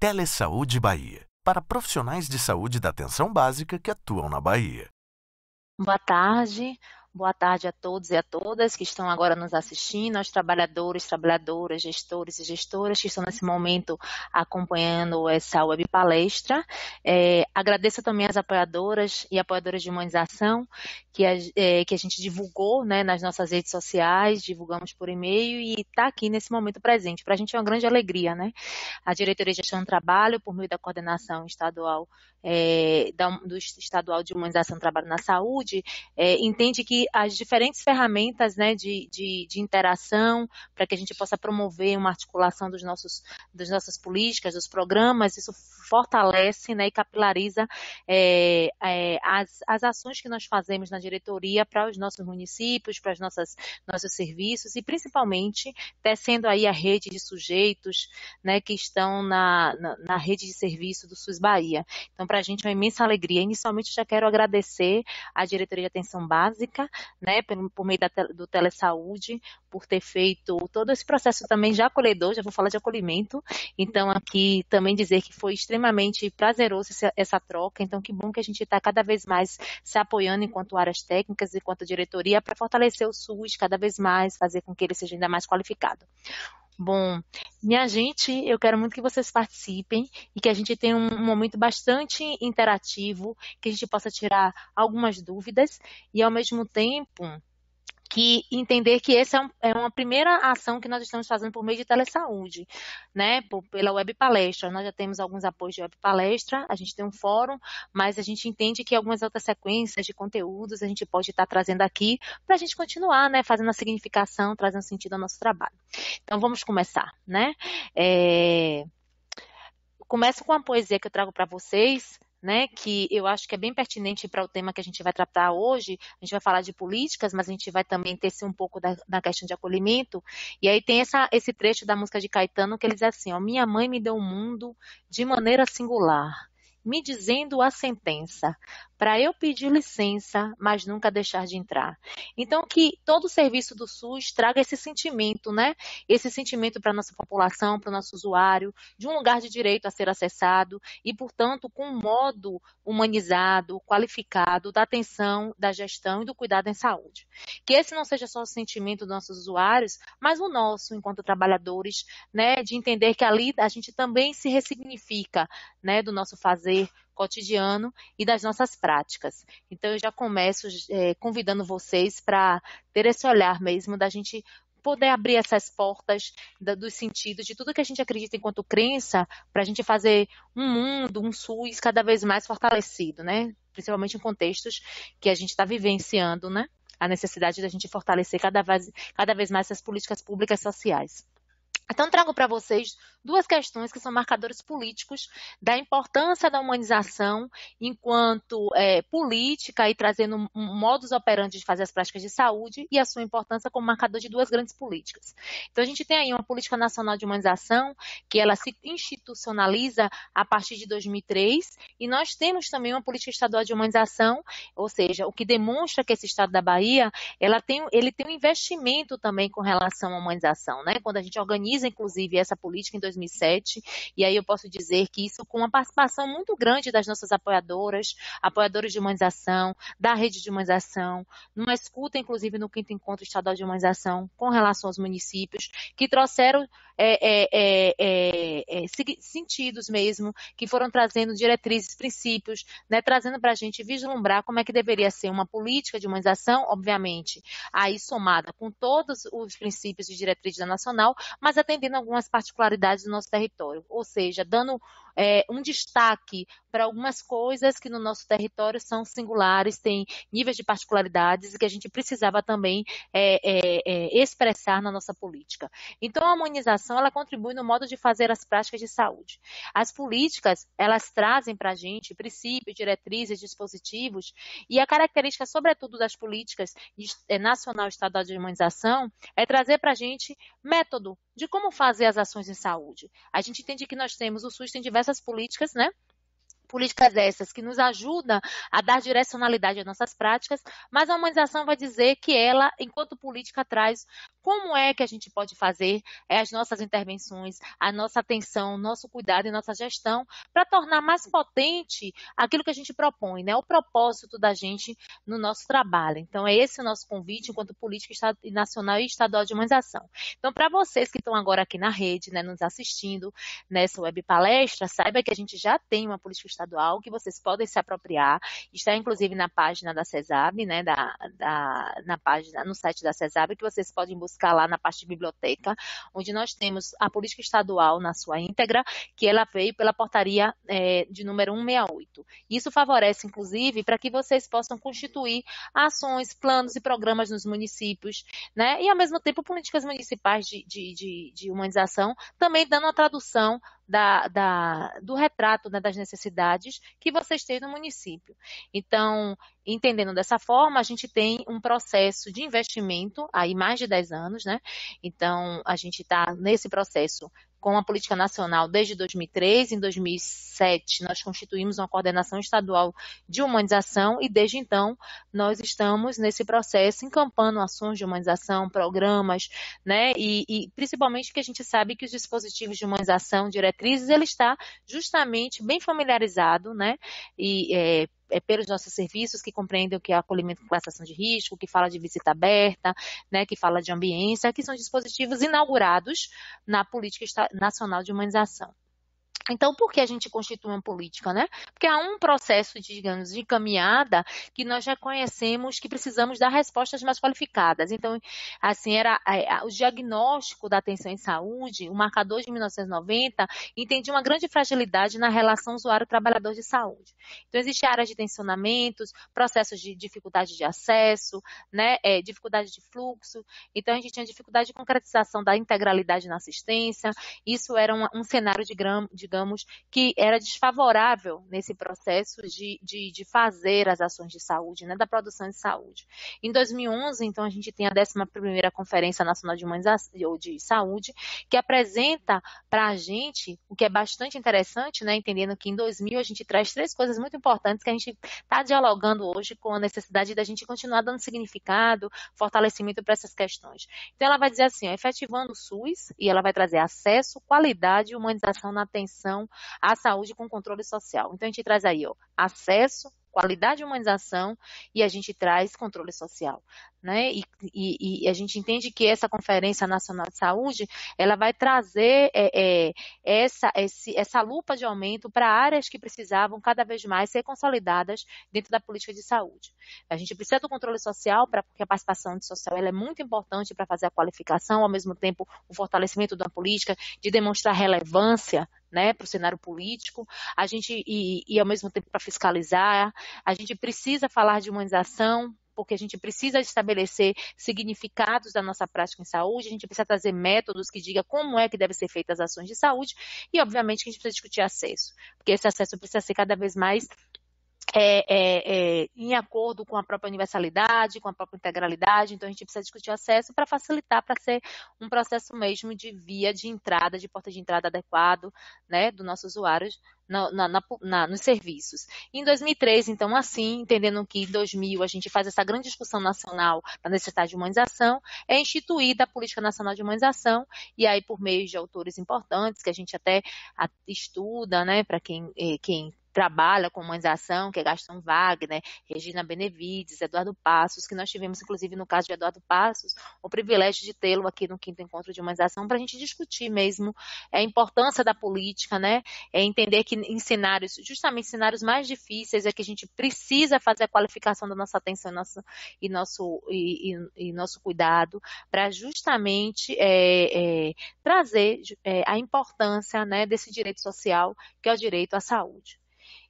Telesaúde Bahia, para profissionais de saúde da atenção básica que atuam na Bahia. Boa tarde a todos e a todas que estão agora nos assistindo, aos trabalhadores, trabalhadoras, gestores e gestoras que estão nesse momento acompanhando essa web palestra. Agradeço também às apoiadoras e apoiadoras de humanização que a gente divulgou, né, nas nossas redes sociais, divulgamos por e-mail e está aqui nesse momento presente. Para a gente é uma grande alegria, né? A Diretoria de Gestão do Trabalho, por meio da coordenação estadual do Estadual de Humanização do Trabalho na Saúde, entende que as diferentes ferramentas, né, de interação para que a gente possa promover uma articulação das nossas políticas, dos programas, isso fortalece, né, e capilariza as ações que nós fazemos na diretoria para os nossos municípios, para os nossos serviços e principalmente tecendo aí a rede de sujeitos, né, que estão na rede de serviço do SUS Bahia. Então, para a gente é uma imensa alegria. Inicialmente, eu já quero agradecer à Diretoria de Atenção Básica, né, por meio do Telesaúde, por ter feito todo esse processo também já acolhedor, já vou falar de acolhimento. Então, aqui também dizer que foi extremamente prazeroso essa troca. Então, que bom que a gente está cada vez mais se apoiando enquanto áreas técnicas, enquanto diretoria, para fortalecer o SUS cada vez mais, fazer com que ele seja ainda mais qualificado. Bom, minha gente, eu quero muito que vocês participem e que a gente tenha um momento bastante interativo, que a gente possa tirar algumas dúvidas e, ao mesmo tempo, que entender que essa é uma primeira ação que nós estamos fazendo por meio de telesaúde, né, pela web palestra. Nós já temos alguns apoios de web palestra, a gente tem um fórum, mas a gente entende que algumas outras sequências de conteúdos a gente pode estar trazendo aqui para a gente continuar, né, fazendo a significação, trazendo sentido ao nosso trabalho. Então, vamos começar, né? Começo com a poesia que eu trago para vocês, né, que eu acho que é bem pertinente para o tema que a gente vai tratar hoje. A gente vai falar de políticas, mas a gente vai também tecer um pouco da questão de acolhimento. E aí tem esse trecho da música de Caetano que ele diz assim, ó, minha mãe me deu o mundo de maneira singular, me dizendo a sentença, para eu pedir licença, mas nunca deixar de entrar. Então, que todo o serviço do SUS traga esse sentimento, né? Esse sentimento para a nossa população, para o nosso usuário, de um lugar de direito a ser acessado e, portanto, com um modo humanizado, qualificado da atenção, da gestão e do cuidado em saúde. Que esse não seja só o sentimento dos nossos usuários, mas o nosso, enquanto trabalhadores, né? De entender que ali a gente também se ressignifica, né? Do nosso fazer cotidiano e das nossas práticas. Então, eu já começo convidando vocês para ter esse olhar mesmo da gente poder abrir essas portas dos sentidos, de tudo que a gente acredita enquanto crença, para a gente fazer um mundo, um SUS cada vez mais fortalecido, né? Principalmente em contextos que a gente está vivenciando, né? A necessidade da gente fortalecer cada vez mais essas políticas públicas sociais. Então, trago para vocês duas questões que são marcadores políticos da importância da humanização enquanto política e trazendo um modus operandi de fazer as práticas de saúde e a sua importância como marcador de duas grandes políticas. Então, a gente tem aí uma política nacional de humanização que ela se institucionaliza a partir de 2003 e nós temos também uma política estadual de humanização, ou seja, o que demonstra que esse estado da Bahia ele tem um investimento também com relação à humanização, né? Quando a gente organiza inclusive essa política em 2007, e aí eu posso dizer que isso com uma participação muito grande das nossas apoiadoras de humanização, da rede de humanização, numa escuta inclusive no 5º Encontro Estadual de Humanização com relação aos municípios, que trouxeram sentidos mesmo, que foram trazendo diretrizes, princípios, né, trazendo para a gente vislumbrar como é que deveria ser uma política de humanização, obviamente, aí somada com todos os princípios e diretrizes da nacional, mas atendendo algumas particularidades do nosso território, ou seja, dando um destaque para algumas coisas que no nosso território são singulares, têm níveis de particularidades e que a gente precisava também expressar na nossa política. Então, a humanização, ela contribui no modo de fazer as práticas de saúde. As políticas, elas trazem para a gente princípios, diretrizes, dispositivos, e a característica, sobretudo, das políticas nacional e estadual de humanização é trazer para a gente método de como fazer as ações em saúde. A gente entende que nós temos, o SUS tem diversas políticas, né? Políticas essas que nos ajudam a dar direcionalidade às nossas práticas, mas a humanização vai dizer que ela, enquanto política, traz como é que a gente pode fazer as nossas intervenções, a nossa atenção, nosso cuidado e nossa gestão para tornar mais potente aquilo que a gente propõe, né? O propósito da gente no nosso trabalho. Então, é esse o nosso convite enquanto política nacional e estadual de humanização. Então, para vocês que estão agora aqui na rede, né, nos assistindo nessa web palestra, saiba que a gente já tem uma política estadual que vocês podem se apropriar, está inclusive na página da CESAB, né, na página, no site da CESAB, que vocês podem buscar lá na parte de biblioteca, onde nós temos a política estadual na sua íntegra, que ela veio pela portaria de número 168. Isso favorece, inclusive, para que vocês possam constituir ações, planos e programas nos municípios, né, e ao mesmo tempo políticas municipais de humanização, também dando a tradução do retrato, né, das necessidades que vocês têm no município. Então, entendendo dessa forma, a gente tem um processo de investimento aí mais de 10 anos, né? Então, a gente está nesse processo com a política nacional desde 2003. Em 2007, nós constituímos uma coordenação estadual de humanização e, desde então, nós estamos nesse processo encampando ações de humanização, programas, né? E principalmente que a gente sabe que os dispositivos de humanização, diretrizes, ele está justamente bem familiarizado, né? E pelos nossos serviços que compreendem o que é acolhimento com classificação de risco, que fala de visita aberta, né, que fala de ambiência, que são dispositivos inaugurados na Política Nacional de Humanização. Então, por que a gente constitui uma política, né? Porque há um processo, digamos, de caminhada que nós já conhecemos que precisamos dar respostas mais qualificadas. Então, assim, era o diagnóstico da atenção em saúde, o marcador de 1990, entendia uma grande fragilidade na relação usuário-trabalhador de saúde. Então, existem áreas de tensionamentos, processos de dificuldade de acesso, né? Dificuldade de fluxo. Então, a gente tinha dificuldade de concretização da integralidade na assistência. Isso era um cenário digamos, que era desfavorável nesse processo de fazer as ações de saúde, né, da produção de saúde. Em 2011, então, a gente tem a 11ª Conferência Nacional de Saúde, que apresenta para a gente, o que é bastante interessante, né, entendendo que em 2000 a gente traz 3 coisas muito importantes que a gente está dialogando hoje com a necessidade da gente continuar dando significado, fortalecimento para essas questões. Então, ela vai dizer assim, efetivando o SUS, e ela vai trazer acesso, qualidade e humanização na atenção à saúde com controle social. Então, a gente traz aí, acesso, qualidade e humanização, e a gente traz controle social, né? E a gente entende que essa Conferência Nacional de Saúde, ela vai trazer essa lupa de aumento para áreas que precisavam cada vez mais ser consolidadas dentro da política de saúde. A gente precisa do controle social, porque a participação social ela é muito importante para fazer a qualificação, ao mesmo tempo o fortalecimento da política, de demonstrar relevância, né, para o cenário político, a gente, e ao mesmo tempo para fiscalizar, a gente precisa falar de humanização, porque a gente precisa estabelecer significados da nossa prática em saúde, a gente precisa trazer métodos que digam como é que devem ser feitas as ações de saúde, e obviamente que a gente precisa discutir acesso, porque esse acesso precisa ser cada vez mais em acordo com a própria universalidade, com a própria integralidade. Então a gente precisa discutir acesso para facilitar, para ser um processo mesmo de via de entrada, de porta de entrada adequado, né, dos nossos usuários nos serviços. Em 2003, então, assim, entendendo que em 2000 a gente faz essa grande discussão nacional da necessidade de humanização, é instituída a Política Nacional de Humanização, e aí por meio de autores importantes, que a gente até estuda, né, para quem trabalha com humanização, que é Gastão Wagner, Regina Benevides, Eduardo Passos, que nós tivemos, inclusive, no caso de Eduardo Passos, o privilégio de tê-lo aqui no 5º Encontro de Humanização, para a gente discutir mesmo a importância da política, né? Entender que em cenários, justamente cenários mais difíceis, é que a gente precisa fazer a qualificação da nossa atenção e nosso cuidado, para justamente trazer a importância, né, desse direito social, que é o direito à saúde.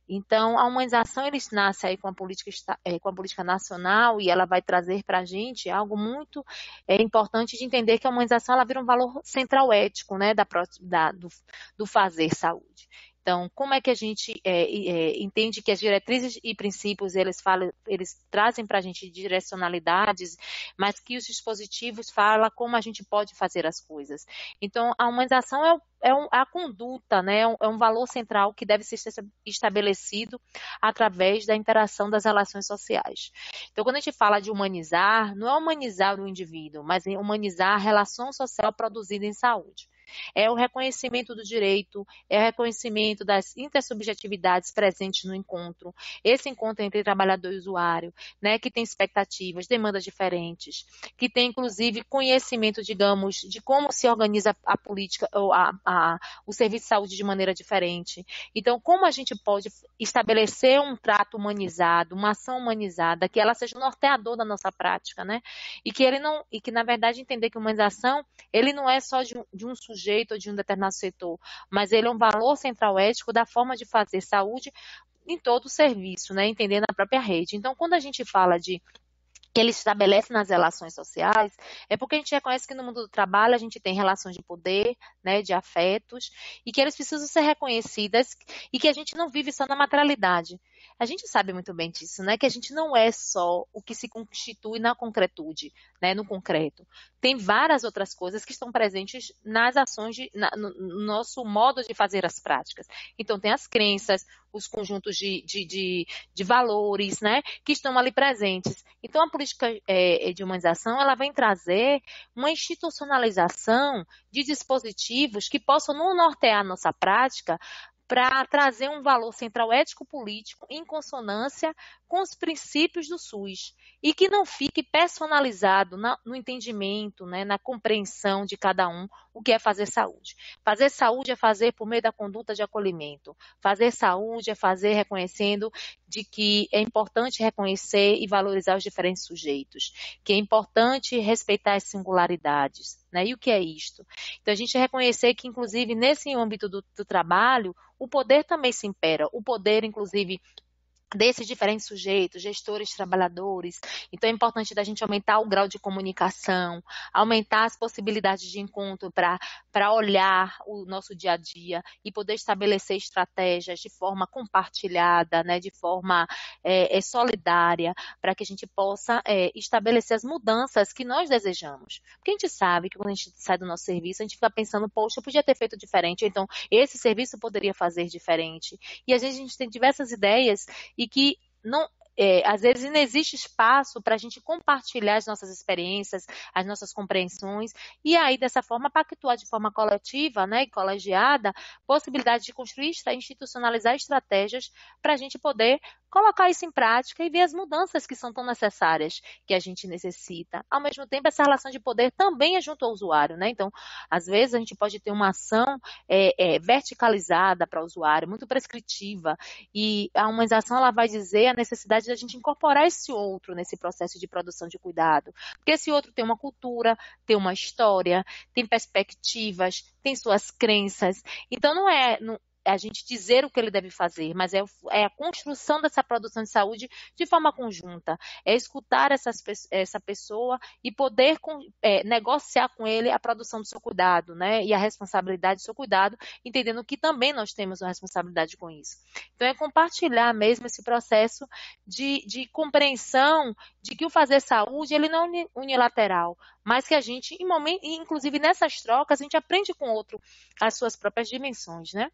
Então, a humanização ele nasce aí com a política nacional, e ela vai trazer para a gente algo muito importante de entender que a humanização ela vira um valor central ético, né, do fazer saúde. Então, como é que a gente entende que as diretrizes e princípios, eles trazem para a gente direcionalidades, mas que os dispositivos falam como a gente pode fazer as coisas. Então, a humanização a conduta, né? É um valor central que deve ser estabelecido através da interação das relações sociais. Então, quando a gente fala de humanizar, não é humanizar o indivíduo, mas é humanizar a relação social produzida em saúde. É o reconhecimento do direito, é o reconhecimento das intersubjetividades presentes no encontro, esse encontro entre trabalhador e usuário, né, que tem expectativas, demandas diferentes, que tem inclusive conhecimento, digamos, de como se organiza a política ou o serviço de saúde de maneira diferente. Então, como a gente pode estabelecer um trato humanizado, uma ação humanizada, que ela seja o norteador da nossa prática, né? E que na verdade entender que humanização ele não é só de um sujeito ou de um determinado setor, mas ele é um valor central ético da forma de fazer saúde em todo o serviço, né? Entendendo a própria rede. Então, quando a gente fala de que ele estabelece nas relações sociais, é porque a gente reconhece que no mundo do trabalho a gente tem relações de poder, né, de afetos, e que eles precisam ser reconhecidas e que a gente não vive só na materialidade. A gente sabe muito bem disso, né, que a gente não é só o que se constitui na concretude, né, no concreto. Tem várias outras coisas que estão presentes nas ações, no nosso modo de fazer as práticas. Então, tem as crenças, os conjuntos de valores, né, que estão ali presentes. Então, a política de humanização, ela vem trazer uma institucionalização de dispositivos que possam não nortear a nossa prática para trazer um valor central ético-político em consonância com os princípios do SUS e que não fique personalizado no entendimento, né, na compreensão de cada um o que é fazer saúde. Fazer saúde é fazer por meio da conduta de acolhimento. Fazer saúde é fazer reconhecendo de que é importante reconhecer e valorizar os diferentes sujeitos, que é importante respeitar as singularidades, né? E o que é isto? Então, a gente reconhecer que, inclusive, nesse âmbito do trabalho, o poder também se impera. O poder, inclusive, desses diferentes sujeitos, gestores, trabalhadores. Então, é importante da gente aumentar o grau de comunicação, aumentar as possibilidades de encontro para olhar o nosso dia a dia e poder estabelecer estratégias de forma compartilhada, né, de forma solidária, para que a gente possa estabelecer as mudanças que nós desejamos. Porque a gente sabe que quando a gente sai do nosso serviço, a gente fica pensando, poxa, eu podia ter feito diferente, então esse serviço poderia fazer diferente. E às vezes a gente tem diversas ideias e que não, às vezes não existe espaço para a gente compartilhar as nossas experiências, as nossas compreensões, e aí dessa forma pactuar de forma coletiva, né, e colegiada, possibilidade de construir, institucionalizar estratégias para a gente poder colocar isso em prática e ver as mudanças que são tão necessárias que a gente necessita. Ao mesmo tempo, essa relação de poder também é junto ao usuário, né? Então, às vezes a gente pode ter uma ação verticalizada para o usuário, muito prescritiva, e a humanização ela vai dizer a necessidade da gente incorporar esse outro nesse processo de produção de cuidado, porque esse outro tem uma cultura, tem uma história, tem perspectivas, tem suas crenças, então não é a gente dizer o que ele deve fazer, mas é a construção dessa produção de saúde de forma conjunta, é escutar essa pessoa e poder negociar com ele a produção do seu cuidado, né, e a responsabilidade do seu cuidado, entendendo que também nós temos uma responsabilidade com isso. Então, é compartilhar mesmo esse processo de compreensão de que o fazer saúde, ele não é unilateral, mas que a gente, inclusive nessas trocas, a gente aprende com o outro as suas próprias dimensões, né?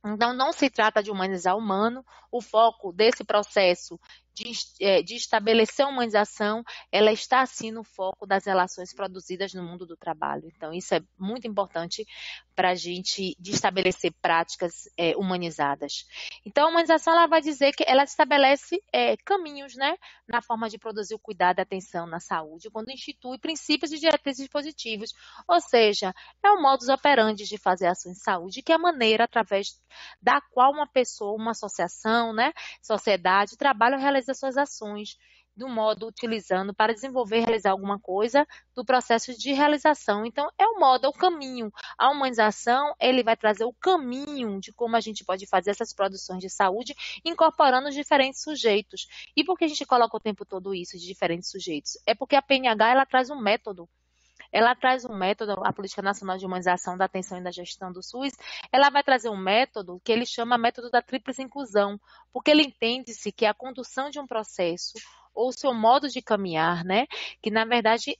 Então, não se trata de humanizar o humano, o foco desse processo de estabelecer a humanização, ela está, sim, no foco das relações produzidas no mundo do trabalho. Então, isso é muito importante para a gente estabelecer práticas humanizadas. Então, a humanização ela vai dizer que ela estabelece caminhos, né, na forma de produzir o cuidado e atenção na saúde, quando institui princípios e diretrizes positivos, ou seja, é o modus operandi de fazer ações de saúde, que é a maneira através da qual uma pessoa, uma associação, né, sociedade, trabalha ou realiza suas ações, do modo utilizando para desenvolver e realizar alguma coisa do processo de realização. Então, é o modo, é o caminho. A humanização, ele vai trazer o caminho de como a gente pode fazer essas produções de saúde, incorporando os diferentes sujeitos. E por que a gente coloca o tempo todo isso de diferentes sujeitos? É porque a PNH, ela traz um método. ela traz um método, a Política Nacional de Humanização da Atenção e da Gestão do SUS, ela vai trazer um método que ele chama método da tríplice inclusão, porque ele entende-se que a condução de um processo ou o seu modo de caminhar, né, que na verdade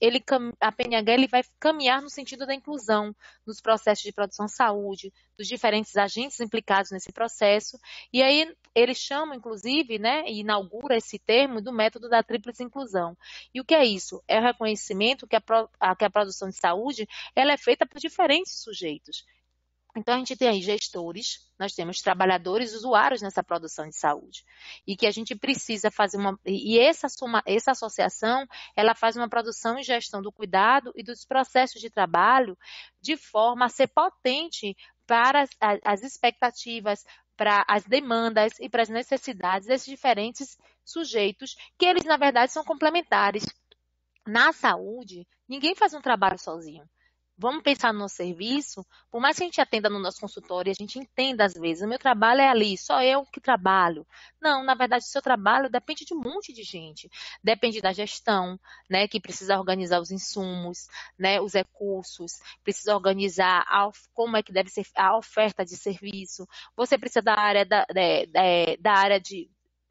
a PNH ele vai caminhar no sentido da inclusão nos processos de produção de saúde, dos diferentes agentes implicados nesse processo, e aí ele chama, inclusive, né, e inaugura esse termo do método da tríplice inclusão. E o que é isso? É o reconhecimento que a produção de saúde ela é feita por diferentes sujeitos. Então, a gente tem aí gestores, nós temos trabalhadores, usuários nessa produção de saúde. E que a gente precisa fazer essa associação, ela faz uma produção e gestão do cuidado e dos processos de trabalho de forma a ser potente para as expectativas, para as demandas e para as necessidades desses diferentes sujeitos, que eles, na verdade, são complementares. Na saúde, ninguém faz um trabalho sozinho. Vamos pensar no nosso serviço, por mais que a gente atenda no nosso consultório, a gente entenda às vezes, o meu trabalho é ali, só eu que trabalho. Não, na verdade, o seu trabalho depende de um monte de gente. Depende da gestão, né, que precisa organizar os insumos, né, os recursos, precisa organizar como é que deve ser a oferta de serviço. Você precisa da área da área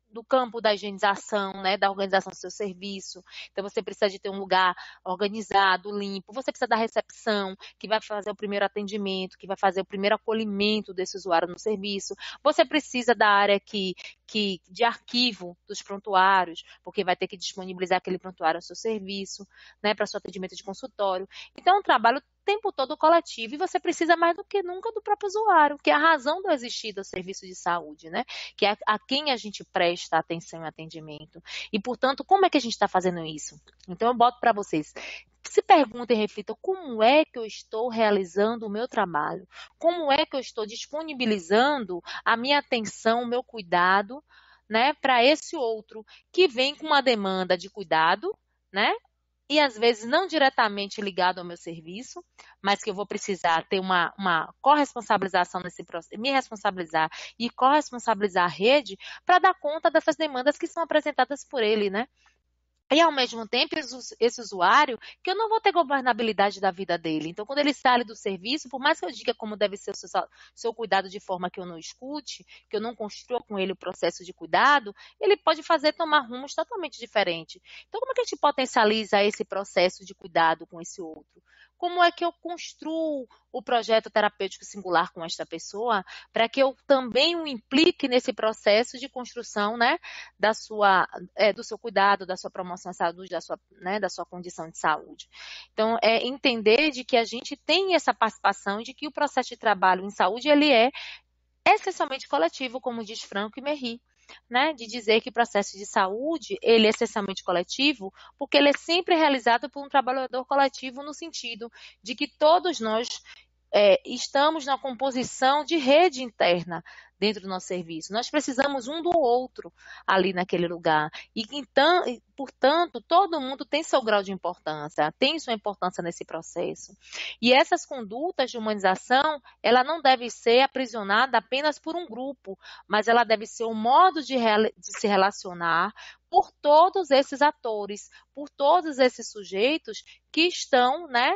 do campo da higienização, né, da organização do seu serviço. Então, você precisa de ter um lugar organizado, limpo. Você precisa da recepção, que vai fazer o primeiro atendimento, que vai fazer o primeiro acolhimento desse usuário no serviço. Você precisa da área de arquivo dos prontuários, porque vai ter que disponibilizar aquele prontuário ao seu serviço, né, para seu atendimento de consultório. Então, é um trabalho o tempo todo coletivo e você precisa mais do que nunca do próprio usuário, que é a razão do existir do serviço de saúde, né? Que é a quem a gente presta atenção e atendimento. E, portanto, como é que a gente está fazendo isso? Então, eu boto para vocês. Se perguntem e reflitam como é que eu estou realizando o meu trabalho, como é que eu estou disponibilizando a minha atenção, o meu cuidado, né, para esse outro que vem com uma demanda de cuidado, né? E às vezes não diretamente ligado ao meu serviço, mas que eu vou precisar ter uma corresponsabilização nesse processo, me responsabilizar e corresponsabilizar a rede para dar conta dessas demandas que são apresentadas por ele, né? E, ao mesmo tempo, esse usuário, que eu não vou ter governabilidade da vida dele. Então, quando ele sai do serviço, por mais que eu diga como deve ser o seu cuidado de forma que eu não escute, que eu não construa com ele o processo de cuidado, ele pode tomar rumos totalmente diferentes. Então, como é que a gente potencializa esse processo de cuidado com esse outro? Como é que eu construo o projeto terapêutico singular com esta pessoa para que eu também o implique nesse processo de construção, né, do seu cuidado, da sua promoção à saúde, da sua condição de saúde. Então, é entender de que a gente tem essa participação, de que o processo de trabalho em saúde, ele é essencialmente coletivo, como diz Franco e Merri, né, de dizer que o processo de saúde, ele é essencialmente coletivo, porque ele é sempre realizado por um trabalhador coletivo no sentido de que todos nós estamos na composição de rede interna dentro do nosso serviço. Nós precisamos um do outro ali naquele lugar. E, então, portanto, todo mundo tem seu grau de importância, tem sua importância nesse processo. E essas condutas de humanização, ela não deve ser aprisionada apenas por um grupo, mas ela deve ser um modo de se relacionar por todos esses atores, por todos esses sujeitos que estão, né,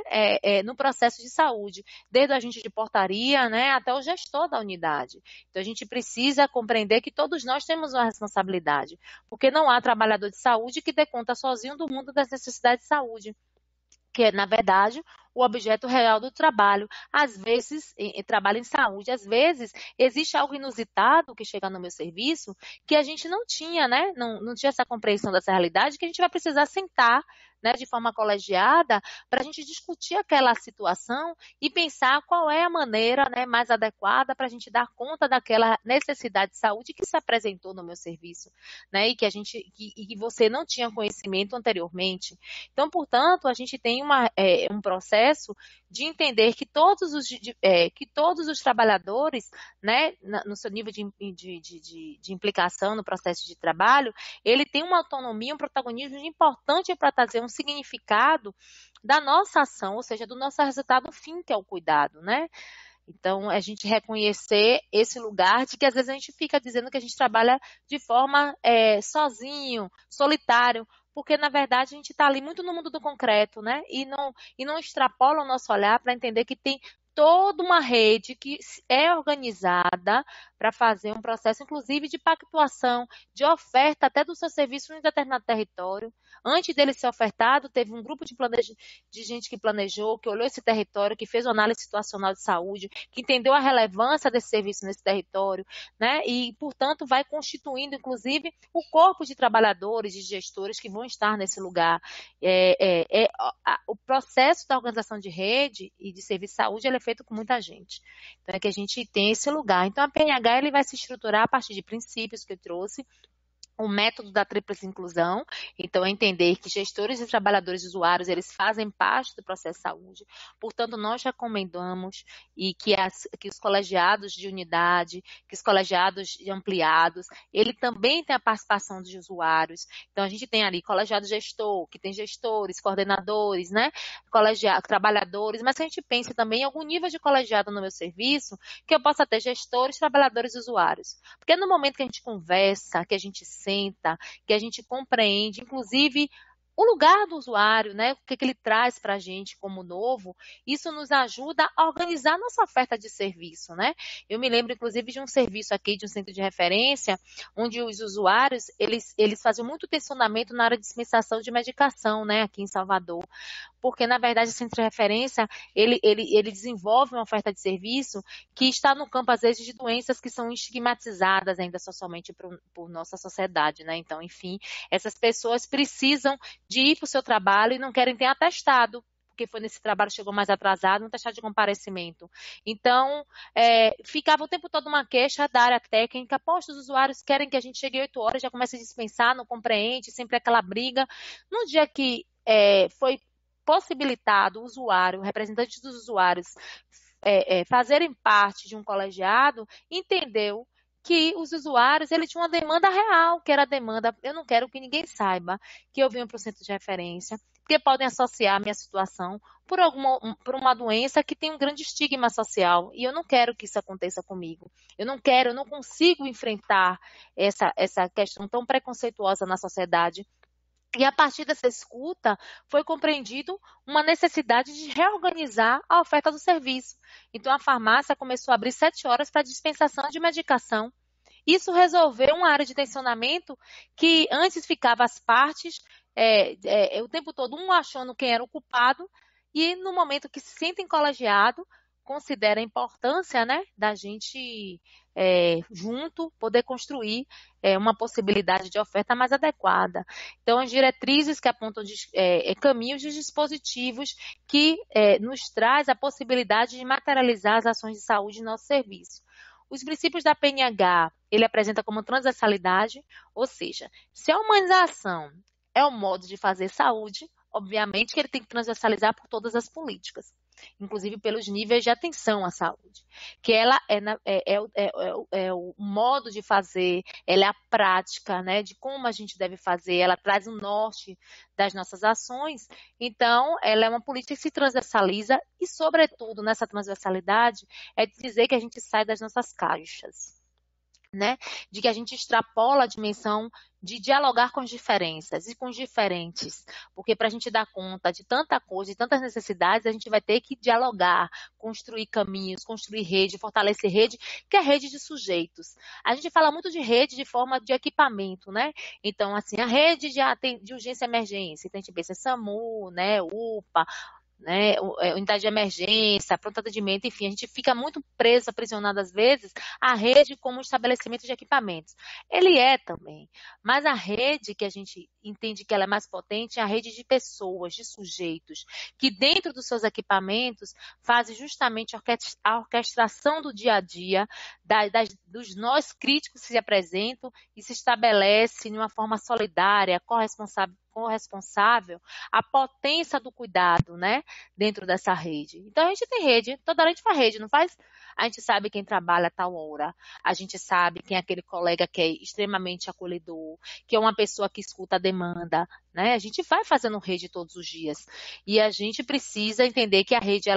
no processo de saúde, desde o agente de portaria, né, até o gestor da unidade. Então, a gente precisa compreender que todos nós temos uma responsabilidade, porque não há trabalhador de saúde que dê conta sozinho do mundo das necessidades de saúde, que é, na verdade, o objeto real do trabalho. Às vezes, trabalho em saúde, às vezes, existe algo inusitado que chega no meu serviço que a gente não tinha, né? Não tinha essa compreensão dessa realidade, que a gente vai precisar sentar, né, de forma colegiada para a gente discutir aquela situação e pensar qual é a maneira, né, mais adequada para a gente dar conta daquela necessidade de saúde que se apresentou no meu serviço, né, e que você não tinha conhecimento anteriormente. Então, portanto, a gente tem um processo de entender que todos os trabalhadores, né, no seu nível de implicação no processo de trabalho, ele tem uma autonomia, um protagonismo importante para trazer um significado da nossa ação, ou seja, do nosso resultado fim, que é o cuidado, né? Então, a gente reconhecer esse lugar de que às vezes a gente fica dizendo que a gente trabalha de forma sozinho, solitário, porque na verdade a gente está ali muito no mundo do concreto, né? E não extrapola o nosso olhar para entender que tem toda uma rede que é organizada para fazer um processo, inclusive, de pactuação, de oferta até do seu serviço em um determinado território. Antes dele ser ofertado, teve um grupo de gente que planejou, que olhou esse território, que fez uma análise situacional de saúde, que entendeu a relevância desse serviço nesse território, né? E, portanto, vai constituindo, inclusive, o corpo de trabalhadores, de gestores que vão estar nesse lugar. O processo da organização de rede e de serviço de saúde ele é feito com muita gente. Então, é que a gente tem esse lugar. Então, a PNH ele vai se estruturar a partir de princípios que eu trouxe, o método da tríplice inclusão, então é entender que gestores e trabalhadores usuários, eles fazem parte do processo de saúde, portanto nós recomendamos e que os colegiados de unidade, que os colegiados de ampliados, ele também tem a participação dos usuários, então a gente tem ali colegiado gestor, que tem gestores, coordenadores, né, trabalhadores, mas que a gente pense também em algum nível de colegiado no meu serviço, que eu possa ter gestores, trabalhadores e usuários, porque no momento que a gente conversa, que a gente senta, que a gente compreende, inclusive, o lugar do usuário, né? O que ele traz para a gente como novo, isso nos ajuda a organizar nossa oferta de serviço, né? Eu me lembro, inclusive, de um serviço aqui, de um centro de referência, onde os usuários, eles faziam muito tensionamento na área de dispensação de medicação, né? Aqui em Salvador, porque, na verdade, o centro de referência, ele desenvolve uma oferta de serviço que está no campo, às vezes, de doenças que são estigmatizadas ainda socialmente por nossa sociedade, né? Então, enfim, essas pessoas precisam de ir para o seu trabalho e não querem ter atestado, porque foi nesse trabalho, chegou mais atrasado, um atestado de comparecimento. Então, ficava o tempo todo uma queixa da área técnica, poxa, os usuários querem que a gente chegue 8 horas, já comece a dispensar, não compreende, sempre aquela briga. No dia que foi possibilitado o usuário, representantes dos usuários, fazerem parte de um colegiado, entendeu que os usuários ele tinham uma demanda real, que era a demanda, eu não quero que ninguém saiba que eu venho para o centro de referência, porque podem associar a minha situação por uma doença que tem um grande estigma social, e eu não quero que isso aconteça comigo. Eu não consigo enfrentar essa questão tão preconceituosa na sociedade. E a partir dessa escuta, foi compreendido uma necessidade de reorganizar a oferta do serviço. Então, a farmácia começou a abrir 7 horas para dispensação de medicação. Isso resolveu uma área de tensionamento que antes ficava as partes, o tempo todo, um achando quem era o culpado, e no momento que se sentem colegiado, considera a importância, né, da gente junto poder construir uma possibilidade de oferta mais adequada. Então, as diretrizes que apontam caminhos de dispositivos que nos traz a possibilidade de materializar as ações de saúde em nosso serviço. Os princípios da PNH, ele apresenta como transversalidade, ou seja, se a humanização é o modo de fazer saúde, obviamente que ele tem que transversalizar por todas as políticas, inclusive pelos níveis de atenção à saúde, que ela é o modo de fazer, ela é a prática, né, de como a gente deve fazer, ela traz o norte das nossas ações, então ela é uma política que se transversaliza e, sobretudo, nessa transversalidade, é dizer que a gente sai das nossas caixas, né? De que a gente extrapola a dimensão de dialogar com as diferenças e com os diferentes, porque para a gente dar conta de tanta coisa, de tantas necessidades, a gente vai ter que dialogar, construir caminhos, construir rede, fortalecer rede, que é rede de sujeitos. A gente fala muito de rede de forma de equipamento, né? Então, assim, a rede de urgência e emergência, então a gente pensa em SAMU, né, UPA, né, unidade de emergência, pronto atendimento, enfim, a gente fica muito preso, aprisionado às vezes, à rede como um estabelecimento de equipamentos. Ele é também, mas a rede que a gente entende que ela é mais potente é a rede de pessoas, de sujeitos, que dentro dos seus equipamentos fazem justamente a orquestração do dia a dia, dos nós críticos que se apresentam e se estabelece de uma forma solidária, corresponsável, a potência do cuidado, né, dentro dessa rede. Então, a gente tem rede, toda hora a gente faz rede, não faz? A gente sabe quem trabalha a tal hora, a gente sabe quem é aquele colega que é extremamente acolhedor, que é uma pessoa que escuta a demanda, né? A gente vai fazendo rede todos os dias. E a gente precisa entender que a rede,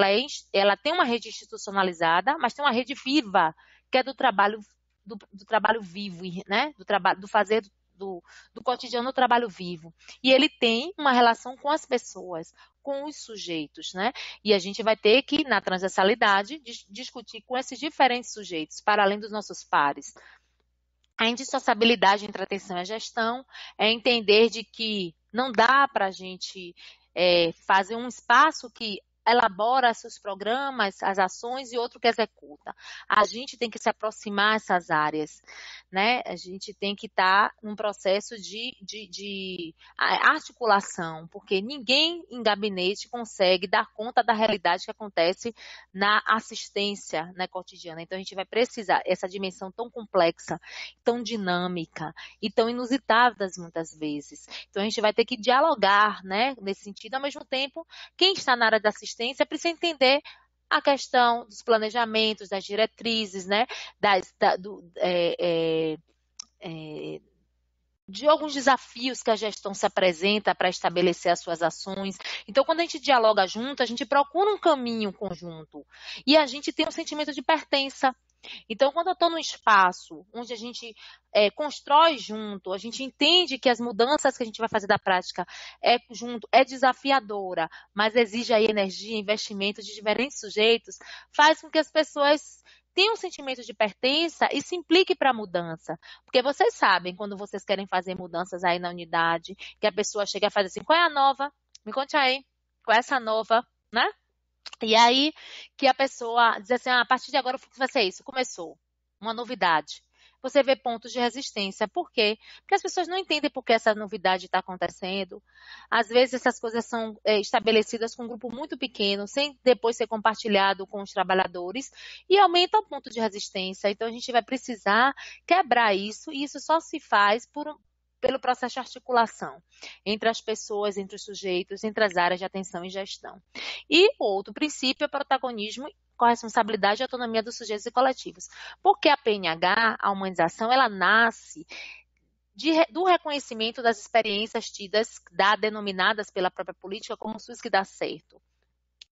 ela tem uma rede institucionalizada, mas tem uma rede viva, que é do trabalho vivo, né? Do fazer do cotidiano do trabalho vivo. E ele tem uma relação com as pessoas, com os sujeitos, né? E a gente vai ter que, na transversalidade, discutir com esses diferentes sujeitos, para além dos nossos pares. A indissociabilidade entre atenção e gestão é entender de que não dá para a gente fazer um espaço que elabora seus programas, as ações e outro que executa. A gente tem que se aproximar dessas áreas, né? A gente tem que estar num processo de articulação, porque ninguém em gabinete consegue dar conta da realidade que acontece na assistência, né, cotidiana. Então a gente vai precisar essa dimensão tão complexa, tão dinâmica e tão inusitada muitas vezes. Então a gente vai ter que dialogar, né, nesse sentido. Ao mesmo tempo, quem está na área da assistência precisa entender a questão dos planejamentos, das diretrizes, né, de alguns desafios que a gestão se apresenta para estabelecer as suas ações. Então, quando a gente dialoga junto, a gente procura um caminho conjunto e a gente tem um sentimento de pertença. Então, quando eu estou num espaço onde a gente constrói junto, a gente entende que as mudanças que a gente vai fazer da prática junto é desafiadora, mas exige aí energia, investimento de diferentes sujeitos, faz com que as pessoas tenham um sentimento de pertença e se implique para a mudança. Porque vocês sabem, quando vocês querem fazer mudanças aí na unidade, que a pessoa chega a fazer assim, qual é a nova? Me conte aí, qual é essa nova, né? E aí que a pessoa diz assim, a partir de agora vai ser isso, começou, uma novidade. Você vê pontos de resistência. Por quê? Porque as pessoas não entendem por que essa novidade está acontecendo. Às vezes essas coisas são estabelecidas com um grupo muito pequeno, sem depois ser compartilhado com os trabalhadores, e aumenta o ponto de resistência. Então a gente vai precisar quebrar isso, e isso só se faz pelo processo de articulação entre as pessoas, entre os sujeitos, entre as áreas de atenção e gestão. E o outro princípio é o protagonismo, corresponsabilidade e autonomia dos sujeitos e coletivos. Porque a PNH, a humanização, ela nasce do reconhecimento das experiências tidas, denominadas pela própria política como SUS que dá certo.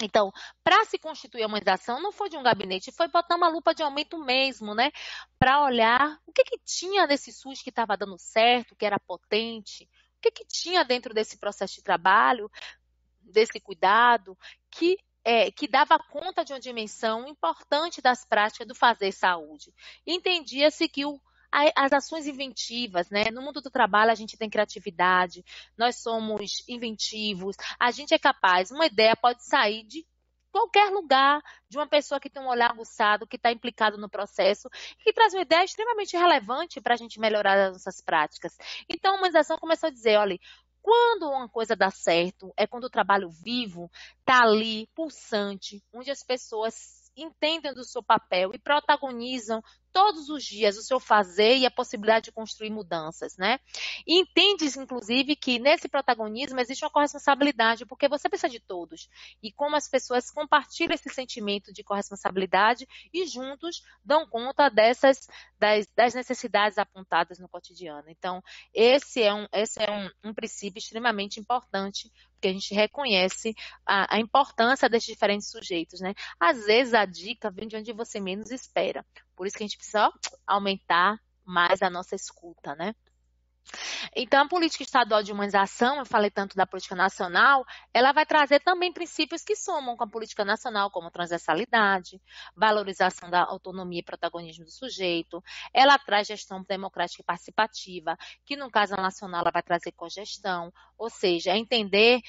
Então, para se constituir a humanização, não foi de um gabinete, foi botar uma lupa de aumento mesmo, né? Para olhar o que tinha nesse SUS que estava dando certo, que era potente, o que tinha dentro desse processo de trabalho, desse cuidado, que dava conta de uma dimensão importante das práticas do fazer saúde. Entendia-se que as ações inventivas, né? No mundo do trabalho a gente tem criatividade, nós somos inventivos, a gente é capaz, uma ideia pode sair de qualquer lugar, de uma pessoa que tem um olhar aguçado, que está implicado no processo, que traz uma ideia extremamente relevante para a gente melhorar as nossas práticas. Então a humanização começou a dizer, olha, quando uma coisa dá certo, é quando o trabalho vivo está ali, pulsante, onde as pessoas entendem do seu papel e protagonizam todos os dias o seu fazer e a possibilidade de construir mudanças, né? E entende-se, inclusive, que nesse protagonismo existe uma corresponsabilidade, porque você precisa de todos. E como as pessoas compartilham esse sentimento de corresponsabilidade e juntos dão conta das necessidades apontadas no cotidiano. Então, esse é um princípio extremamente importante, porque a gente reconhece a importância desses diferentes sujeitos, né? Às vezes a dica vem de onde você menos espera. Por isso que a gente precisa aumentar mais a nossa escuta, né? Então, a política estadual de humanização, eu falei tanto da política nacional, ela vai trazer também princípios que somam com a política nacional, como transversalidade, valorização da autonomia e protagonismo do sujeito. Ela traz gestão democrática e participativa, que no caso nacional ela vai trazer cogestão, ou seja, entender.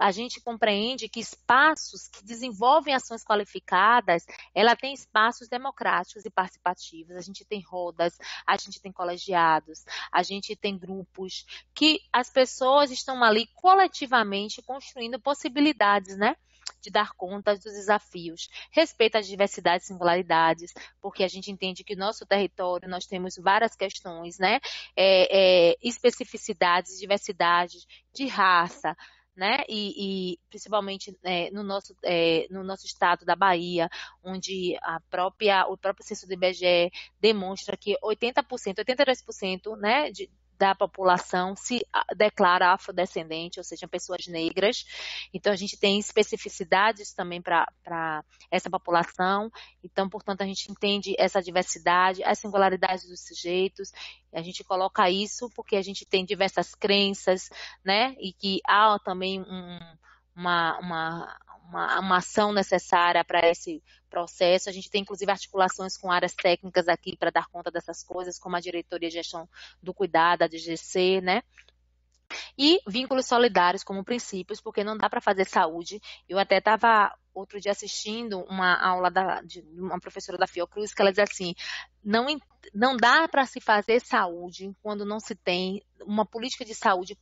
A gente compreende que espaços que desenvolvem ações qualificadas, ela tem espaços democráticos e participativos. A gente tem rodas, a gente tem colegiados, a gente tem grupos que as pessoas estão ali coletivamente construindo possibilidades, né? De dar conta dos desafios, respeito às diversidades e singularidades, porque a gente entende que no nosso território nós temos várias questões, né? Especificidades, diversidades de raça, né? E principalmente no nosso estado da Bahia, onde o próprio censo do IBGE demonstra que 82%, né, da população se declara afrodescendente, ou seja, pessoas negras. Então, a gente tem especificidades também para essa população. Então, portanto, a gente entende essa diversidade, as singularidades dos sujeitos. A gente coloca isso porque a gente tem diversas crenças, né? E que há também uma ação necessária para esse processo. A gente tem, inclusive, articulações com áreas técnicas aqui para dar conta dessas coisas, como a Diretoria de Gestão do Cuidado, a DGC, né? E vínculos solidários como princípios, porque não dá para fazer saúde. Eu até estava outro dia assistindo uma aula de uma professora da Fiocruz, que ela diz assim, não dá para se fazer saúde quando não se tem uma política de saúde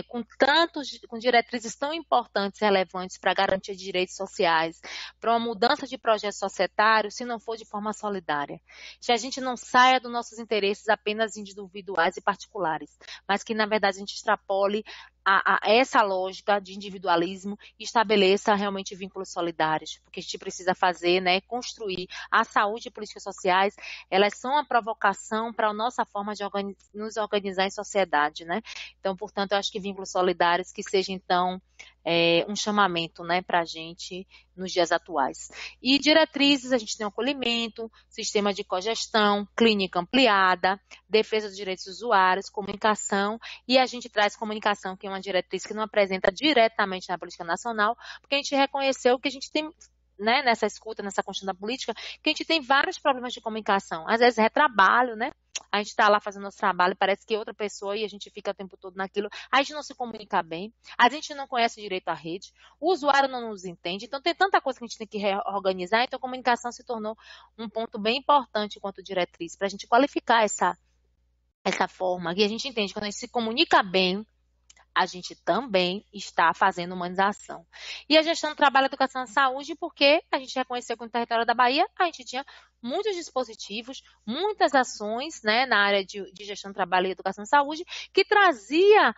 com diretrizes tão importantes e relevantes para a garantia de direitos sociais, para uma mudança de projeto societário, se não for de forma solidária. Se a gente não saia dos nossos interesses apenas individuais e particulares, mas que, na verdade, a gente extrapole a essa lógica de individualismo e estabeleça realmente vínculos solidários, porque a gente precisa fazer, né, construir a saúde e políticas sociais, elas são a provocação para a nossa forma de nos organizar em sociedade, né? Então, portanto, eu acho que vínculos solidários que seja, então, um chamamento, né, para a gente nos dias atuais. E diretrizes, a gente tem o acolhimento, sistema de cogestão, clínica ampliada, defesa dos direitos dos usuários, comunicação, e a gente traz comunicação, que é uma diretriz que não apresenta diretamente na política nacional, porque a gente reconheceu que a gente tem, né, nessa escuta, nessa construção da política, que a gente tem vários problemas de comunicação. Às vezes retrabalho, né? A gente está lá fazendo nosso trabalho, parece que é outra pessoa e a gente fica o tempo todo naquilo. A gente não se comunica bem, a gente não conhece direito a rede, o usuário não nos entende, então tem tanta coisa que a gente tem que reorganizar, então a comunicação se tornou um ponto bem importante enquanto diretriz, para a gente qualificar essa forma. E a gente entende que quando a gente se comunica bem, a gente também está fazendo humanização. E a gestão do trabalho, educação e saúde, porque a gente reconheceu que no território da Bahia a gente tinha muitos dispositivos, muitas ações, né, na área de gestão do trabalho e educação e saúde, que trazia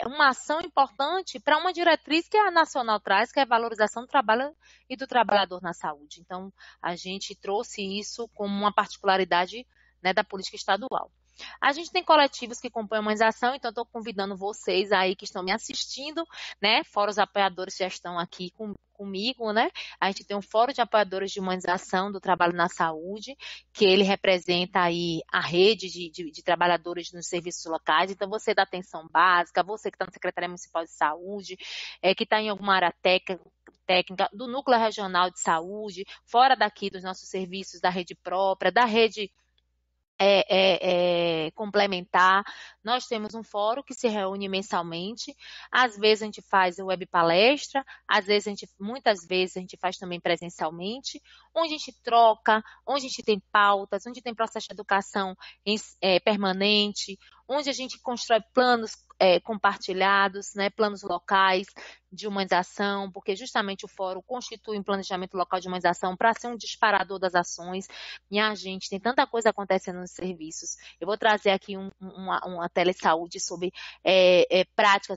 uma ação importante para uma diretriz que a nacional traz, que é a valorização do trabalho e do trabalhador na saúde. Então, a gente trouxe isso como uma particularidade, né, da política estadual. A gente tem coletivos que compõem a humanização, então estou convidando vocês aí que estão me assistindo, né? Fora os apoiadores que já estão aqui comigo, né? A gente tem um fórum de apoiadores de humanização do trabalho na saúde, que ele representa aí a rede de trabalhadores nos serviços locais. Então, você da atenção básica, você que está na Secretaria Municipal de Saúde, que está em alguma área técnica, do núcleo regional de saúde, fora daqui dos nossos serviços da rede própria, da rede complementar. Nós temos um fórum que se reúne mensalmente. Às vezes a gente faz web palestra, muitas vezes a gente faz também presencialmente, onde a gente troca, onde a gente tem pautas, onde tem processo de educação permanente, onde a gente constrói planos compartilhados, né, planos locais de humanização, porque justamente o fórum constitui um planejamento local de humanização para ser um disparador das ações. Minha gente, tem tanta coisa acontecendo nos serviços. Eu vou trazer aqui uma telesaúde sobre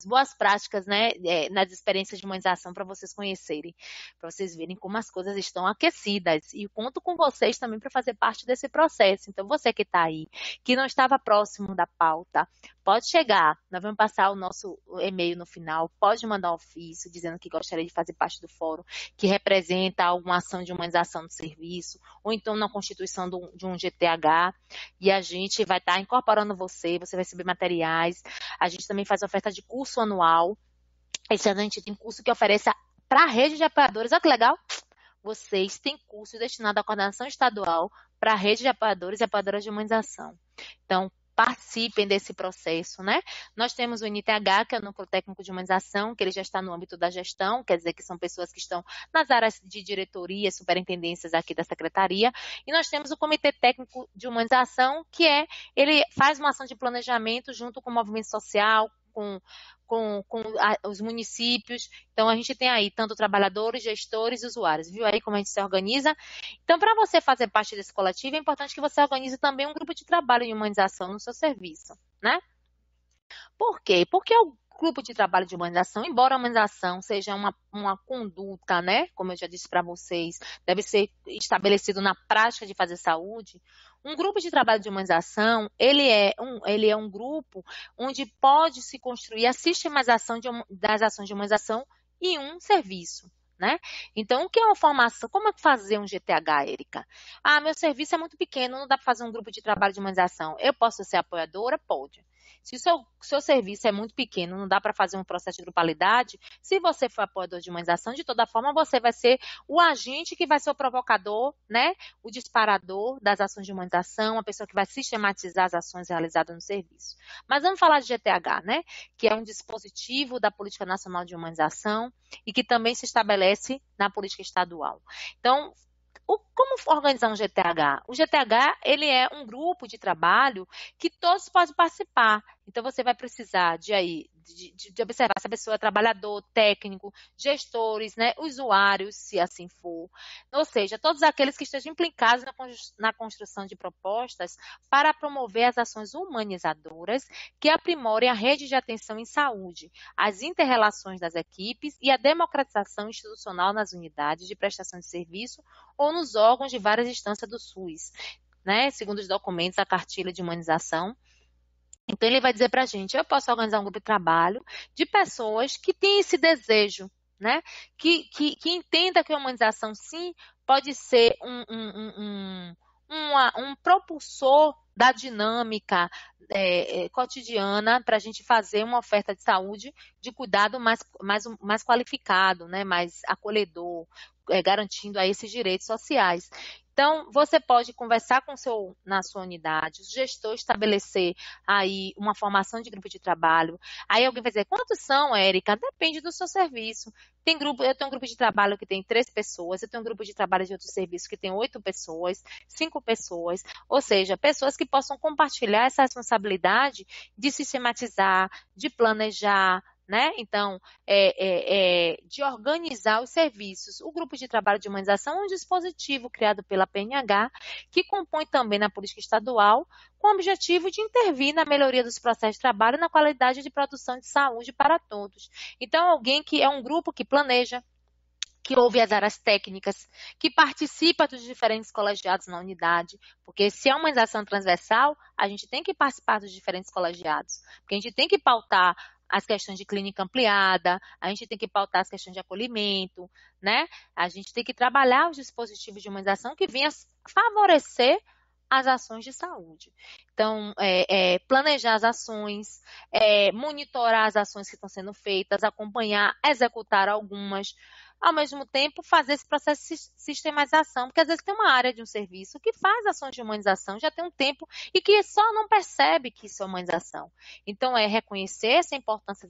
boas práticas, né, nas experiências de humanização para vocês conhecerem, para vocês verem como as coisas estão aquecidas. E conto com vocês também para fazer parte desse processo. Então, você que está aí, que não estava próximo da pauta, pode chegar, nós vamos passar o nosso e-mail no final, pode mandar um ofício dizendo que gostaria de fazer parte do fórum, que representa alguma ação de humanização do serviço, ou então na constituição de um GTH, e a gente vai estar incorporando você vai receber materiais. A gente também faz oferta de curso anual. Esse ano a gente tem curso que oferece para a rede de apoiadores. Olha que legal! Vocês têm curso destinado à coordenação estadual para a rede de apoiadores e apoiadoras de humanização. Então, participem desse processo, né? Nós temos o NTH, que é o Núcleo Técnico de Humanização, que ele já está no âmbito da gestão, quer dizer que são pessoas que estão nas áreas de diretoria, superintendências aqui da Secretaria, e nós temos o Comitê Técnico de Humanização, que ele faz uma ação de planejamento junto com o movimento social, com os municípios. Então, a gente tem aí tanto trabalhadores, gestores e usuários. Viu aí como a gente se organiza? Então, para você fazer parte desse coletivo, é importante que você organize também um grupo de trabalho de humanização no seu serviço, né? Por quê? Porque o grupo de trabalho de humanização, embora a humanização seja uma conduta, né? Como eu já disse para vocês, deve ser estabelecido na prática de fazer saúde. Um grupo de trabalho de humanização, ele é um grupo onde pode se construir a sistematização das ações de humanização em um serviço. Né? Então, o que é uma formação? Como é fazer um GTH, Érica? Meu serviço é muito pequeno, não dá para fazer um grupo de trabalho de humanização. Eu posso ser apoiadora? Pode. Se o seu serviço é muito pequeno, não dá para fazer um processo de grupalidade, se você for apoiador de humanização, de toda forma, você vai ser o agente que vai ser o provocador, né? O disparador das ações de humanização, a pessoa que vai sistematizar as ações realizadas no serviço. Mas vamos falar de GTH, né? Que é um dispositivo da Política Nacional de Humanização e que também se estabelece na política estadual. Então, como organizar um GTH? O GTH, ele é um grupo de trabalho que todos podem participar. Então, você vai precisar de observar se a pessoa é trabalhador, técnico, gestores, né, usuários, se assim for. Ou seja, todos aqueles que estejam implicados na construção de propostas para promover as ações humanizadoras que aprimorem a rede de atenção em saúde, as inter-relações das equipes e a democratização institucional nas unidades de prestação de serviço ou nos órgãos de várias instâncias do SUS, né? Segundo os documentos da cartilha de humanização. Então, ele vai dizer para a gente, eu posso organizar um grupo de trabalho de pessoas que têm esse desejo, né? Que entenda que a humanização, sim, pode ser um propulsor da dinâmica cotidiana para a gente fazer uma oferta de saúde, de cuidado mais qualificado, né? Mais acolhedor, garantindo aí esses direitos sociais. Então, você pode conversar na sua unidade, o gestor estabelecer aí uma formação de grupo de trabalho. Aí alguém vai dizer, quantos são, Érica? Depende do seu serviço. Eu tenho um grupo de trabalho que tem 3 pessoas, eu tenho um grupo de trabalho de outro serviço que tem 8 pessoas, 5 pessoas, ou seja, pessoas que possam compartilhar essa responsabilidade de sistematizar, de planejar, né? Então, de organizar os serviços. O grupo de trabalho de humanização é um dispositivo criado pela PNH, que compõe também na política estadual, com o objetivo de intervir na melhoria dos processos de trabalho e na qualidade de produção de saúde para todos. Então, alguém que é um grupo que planeja, que ouve as áreas técnicas, que participa dos diferentes colegiados na unidade, porque se é uma humanização transversal, a gente tem que participar dos diferentes colegiados, porque a gente tem que pautar as questões de clínica ampliada, a gente tem que pautar as questões de acolhimento, né? A gente tem que trabalhar os dispositivos de humanização que venham favorecer as ações de saúde. Então, planejar as ações, monitorar as ações que estão sendo feitas, acompanhar, executar algumas, ao mesmo tempo fazer esse processo de sistematização, porque às vezes tem uma área de um serviço que faz ações de humanização já tem um tempo e que só não percebe que isso é humanização. Então, reconhecer essa importância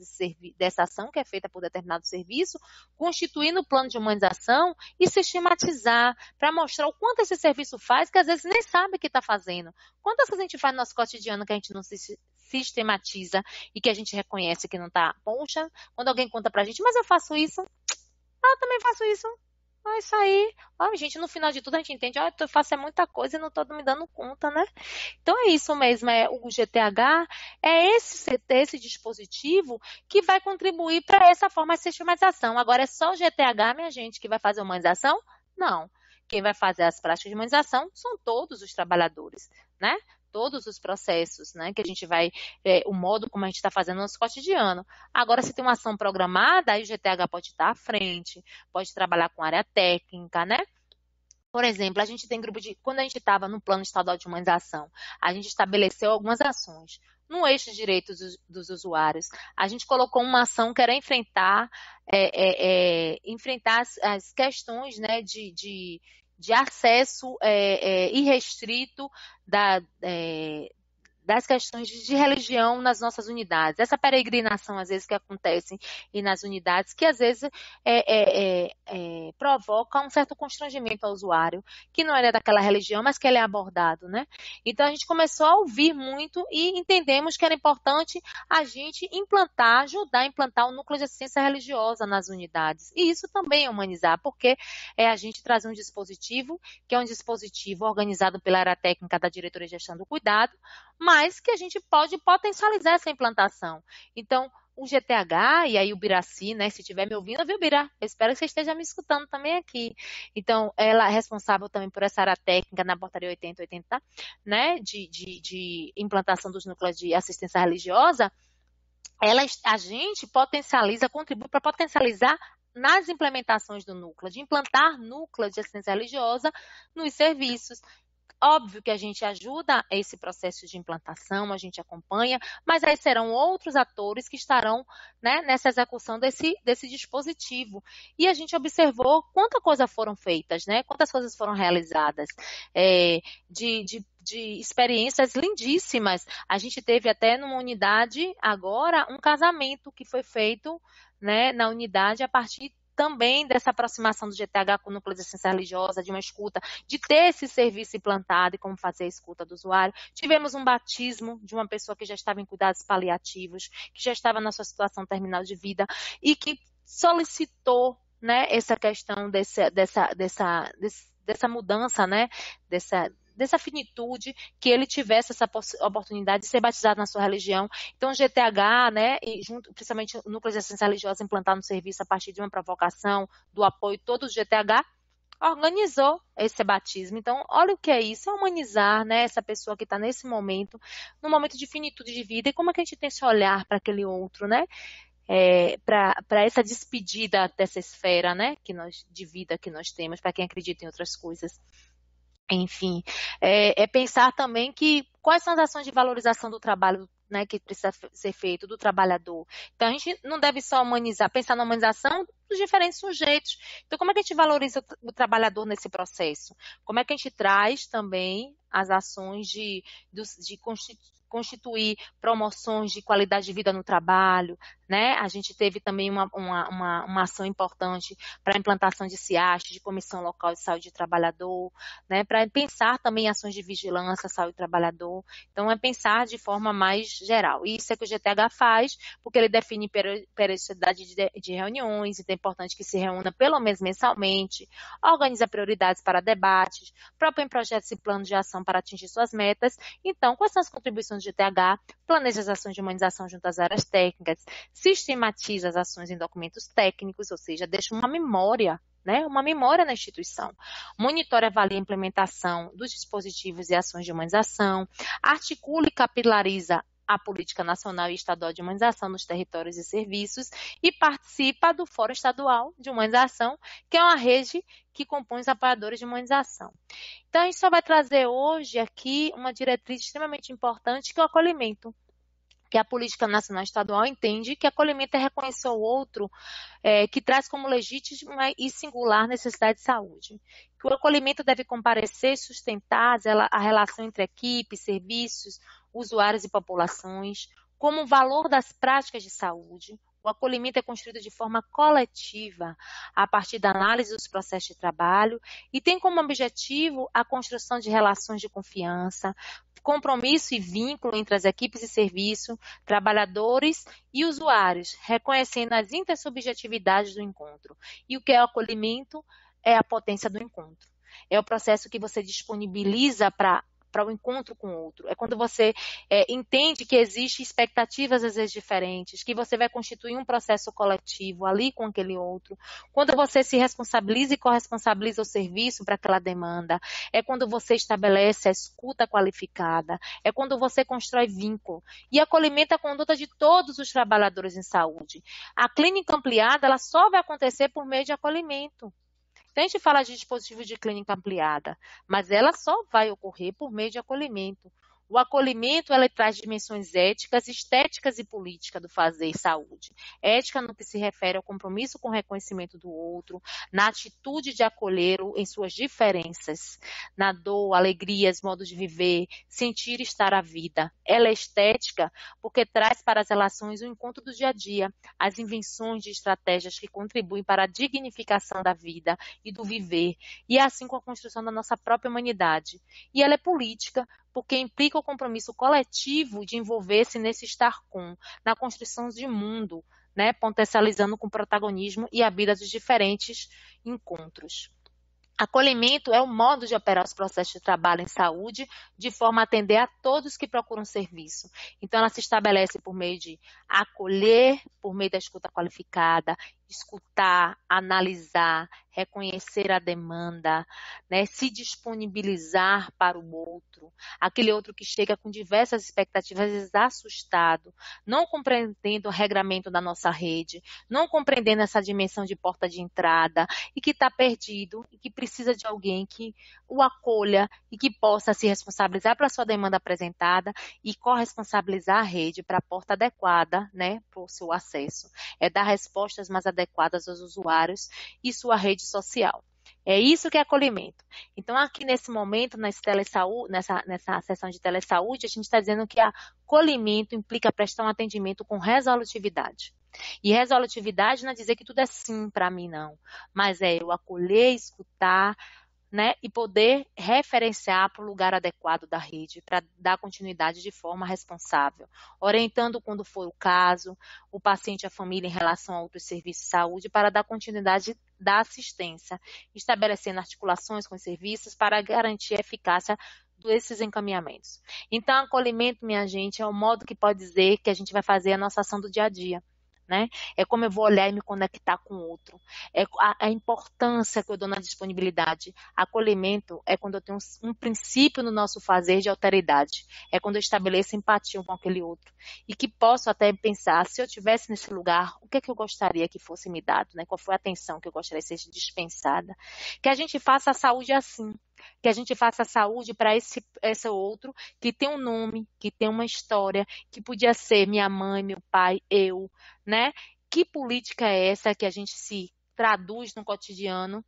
dessa ação que é feita por determinado serviço, constituir no plano de humanização e sistematizar para mostrar o quanto esse serviço faz, que às vezes nem sabe que está fazendo. Quantas coisas a gente faz no nosso cotidiano que a gente não se sistematiza e que a gente reconhece que não está? Poxa, quando alguém conta pra gente, mas eu faço isso, eu também faço isso. Isso aí. Gente, no final de tudo a gente entende, eu faço muita coisa e não estou me dando conta, né? Então é isso mesmo, o GTH é esse dispositivo que vai contribuir para essa forma de sistematização. Agora, é só o GTH, minha gente, que vai fazer a humanização? Não. Quem vai fazer as práticas de humanização são todos os trabalhadores, né? Todos os processos, né, que a gente vai, o modo como a gente está fazendo no nosso cotidiano. Agora, se tem uma ação programada, aí o GTH pode estar à frente, pode trabalhar com área técnica, né? Por exemplo, a gente tem quando a gente estava no plano estadual de humanização, a gente estabeleceu algumas ações. No eixo de direitos dos usuários, a gente colocou uma ação que era enfrentar as questões, né, de acesso irrestrito das questões de religião nas nossas unidades. Essa peregrinação, às vezes, que acontece nas unidades, que às vezes provoca um certo constrangimento ao usuário, que não é daquela religião, mas que ele é abordado, né? Então, a gente começou a ouvir muito e entendemos que era importante a gente ajudar a implantar o núcleo de assistência religiosa nas unidades. E isso também é humanizar, porque a gente trazer um dispositivo, que é um dispositivo organizado pela área técnica da Diretoria de Gestão do Cuidado, mas que a gente pode potencializar essa implantação. Então, o GTH, e aí o Biraci, né, se estiver me ouvindo, viu, Bira? Eu espero que você esteja me escutando também aqui. Então, ela é responsável também por essa área técnica na portaria 8080, né, de implantação dos núcleos de assistência religiosa. A gente potencializa, contribui para potencializar nas implementações do núcleo, de implantar núcleos de assistência religiosa nos serviços. Óbvio que a gente ajuda esse processo de implantação, a gente acompanha, mas aí serão outros atores que estarão, né, nessa execução desse dispositivo. E a gente observou quantas coisas foram feitas, né, quantas coisas foram realizadas, de experiências lindíssimas. A gente teve até numa unidade agora um casamento que foi feito, né, na unidade a partir também dessa aproximação do GTH com o núcleo de assistência religiosa, de uma escuta, de ter esse serviço implantado e como fazer a escuta do usuário. Tivemos um batismo de uma pessoa que já estava em cuidados paliativos, que já estava na sua situação terminal de vida e que solicitou, né, essa questão dessa mudança, né, dessa finitude, que ele tivesse essa oportunidade de ser batizado na sua religião. Então, o GTH, né, e junto, principalmente o núcleo de assistência religiosa implantado no serviço a partir de uma provocação, do apoio todo do GTH, organizou esse batismo. Então, olha o que é isso, é humanizar, né, essa pessoa que está nesse momento, num momento de finitude de vida, e como é que a gente tem esse olhar para aquele outro, né, para essa despedida dessa esfera, né, de vida que nós temos, para quem acredita em outras coisas. Enfim, pensar também que quais são as ações de valorização do trabalho, né, que precisa ser feito, do trabalhador. Então, a gente não deve só pensar na humanização dos diferentes sujeitos. Então, como é que a gente valoriza o trabalhador nesse processo? Como é que a gente traz também as ações de constituir promoções de qualidade de vida no trabalho, né? A gente teve também uma ação importante para a implantação de CIAST, de Comissão Local de Saúde do Trabalhador, né? Para pensar também em ações de vigilância à saúde do trabalhador. Então, é pensar de forma mais geral. E isso é que o GTH faz, porque ele define periodicidade de reuniões, então é importante que se reúna pelo menos mensalmente, organiza prioridades para debates, propõe projetos e planos de ação para atingir suas metas. Então, quais são as contribuições do GTH? Planeja as ações de humanização junto às áreas técnicas, sistematiza as ações em documentos técnicos, ou seja, deixa uma memória, né, uma memória na instituição. Monitora e avalia a implementação dos dispositivos e ações de humanização, articula e capilariza a política nacional e estadual de humanização nos territórios e serviços e participa do Fórum Estadual de Humanização, que é uma rede que compõe os apoiadores de humanização. Então, a gente só vai trazer hoje aqui uma diretriz extremamente importante, que é o acolhimento, que a política nacional e estadual entende que acolhimento é reconhecer o outro, que traz como legítima e singular necessidade de saúde. Que o acolhimento deve comparecer e sustentar a relação entre equipe, serviços, usuários e populações, como o valor das práticas de saúde. O acolhimento é construído de forma coletiva, a partir da análise dos processos de trabalho, e tem como objetivo a construção de relações de confiança, compromisso e vínculo entre as equipes de serviço, trabalhadores e usuários, reconhecendo as intersubjetividades do encontro. E o que é o acolhimento? É a potência do encontro. É o processo que você disponibiliza para o encontro com o outro. É quando você entende que existem expectativas às vezes diferentes, que você vai constituir um processo coletivo ali com aquele outro. Quando você se responsabiliza e corresponsabiliza o serviço para aquela demanda. É quando você estabelece a escuta qualificada. É quando você constrói vínculo. E acolhimento é a conduta de todos os trabalhadores em saúde. A clínica ampliada, ela só vai acontecer por meio de acolhimento. Então, a gente fala de dispositivo de clínica ampliada, mas ela só vai ocorrer por meio de acolhimento. O acolhimento, ela traz dimensões éticas, estéticas e políticas do fazer saúde. Ética no que se refere ao compromisso com o reconhecimento do outro, na atitude de acolhê-lo em suas diferenças, na dor, alegrias, modos de viver, sentir e estar a vida. Ela é estética porque traz para as relações o encontro do dia a dia, as invenções de estratégias que contribuem para a dignificação da vida e do viver, e assim com a construção da nossa própria humanidade. E ela é política, porque implica o compromisso coletivo de envolver-se nesse estar com, na construção de mundo, né, potencializando com protagonismo e a vida dos diferentes encontros. Acolhimento é o modo de operar os processos de trabalho em saúde, de forma a atender a todos que procuram serviço. Então, ela se estabelece por meio de acolher, por meio da escuta qualificada, escutar, analisar, reconhecer a demanda, né, se disponibilizar para o outro, aquele outro que chega com diversas expectativas, às vezes assustado, não compreendendo o regramento da nossa rede, não compreendendo essa dimensão de porta de entrada, e que está perdido e que precisa de alguém que o acolha e que possa se responsabilizar pela sua demanda apresentada e corresponsabilizar a rede para a porta adequada, né, para o seu acesso. É dar respostas mais adequadas aos usuários e sua rede social. É isso que é acolhimento. Então, aqui nesse momento, nessa sessão de telesaúde, a gente está dizendo que acolhimento implica prestar um atendimento com resolutividade. E resolutividade não é dizer que tudo é sim para mim, não. Mas é eu acolher, escutar, né, e poder referenciar para o lugar adequado da rede, para dar continuidade de forma responsável, orientando quando for o caso, o paciente e a família em relação a outros serviços de saúde, para dar continuidade da assistência, estabelecendo articulações com os serviços para garantir a eficácia desses encaminhamentos. Então, acolhimento, minha gente, é o modo que pode dizer que a gente vai fazer a nossa ação do dia a dia. Né? É como eu vou olhar e me conectar com o outro. É a importância que eu dou na disponibilidade. Acolhimento é quando eu tenho um princípio no nosso fazer de alteridade. É quando eu estabeleço empatia com aquele outro. E que posso até pensar, se eu estivesse nesse lugar, o que é que eu gostaria que fosse me dado? Né? Qual foi a atenção que eu gostaria que seja dispensada? Que a gente faça a saúde assim. Que a gente faça a saúde para esse outro que tem um nome, que tem uma história, que podia ser minha mãe, meu pai, eu, né? Que política é essa que a gente se traduz no cotidiano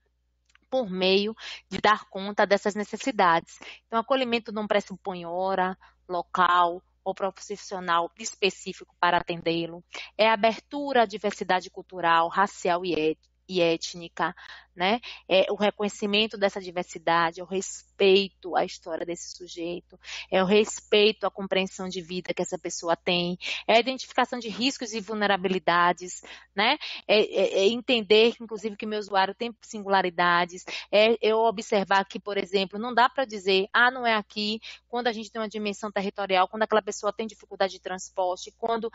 por meio de dar conta dessas necessidades? Então, acolhimento não pressupõe hora, local ou profissional específico para atendê-lo. É abertura à diversidade cultural, racial e étnica, né? É o reconhecimento dessa diversidade, é o respeito à história desse sujeito, é o respeito à compreensão de vida que essa pessoa tem, é a identificação de riscos e vulnerabilidades, né? É entender, inclusive, que meu usuário tem singularidades, é eu observar que, por exemplo, não dá para dizer, não é aqui, quando a gente tem uma dimensão territorial, quando aquela pessoa tem dificuldade de transporte, quando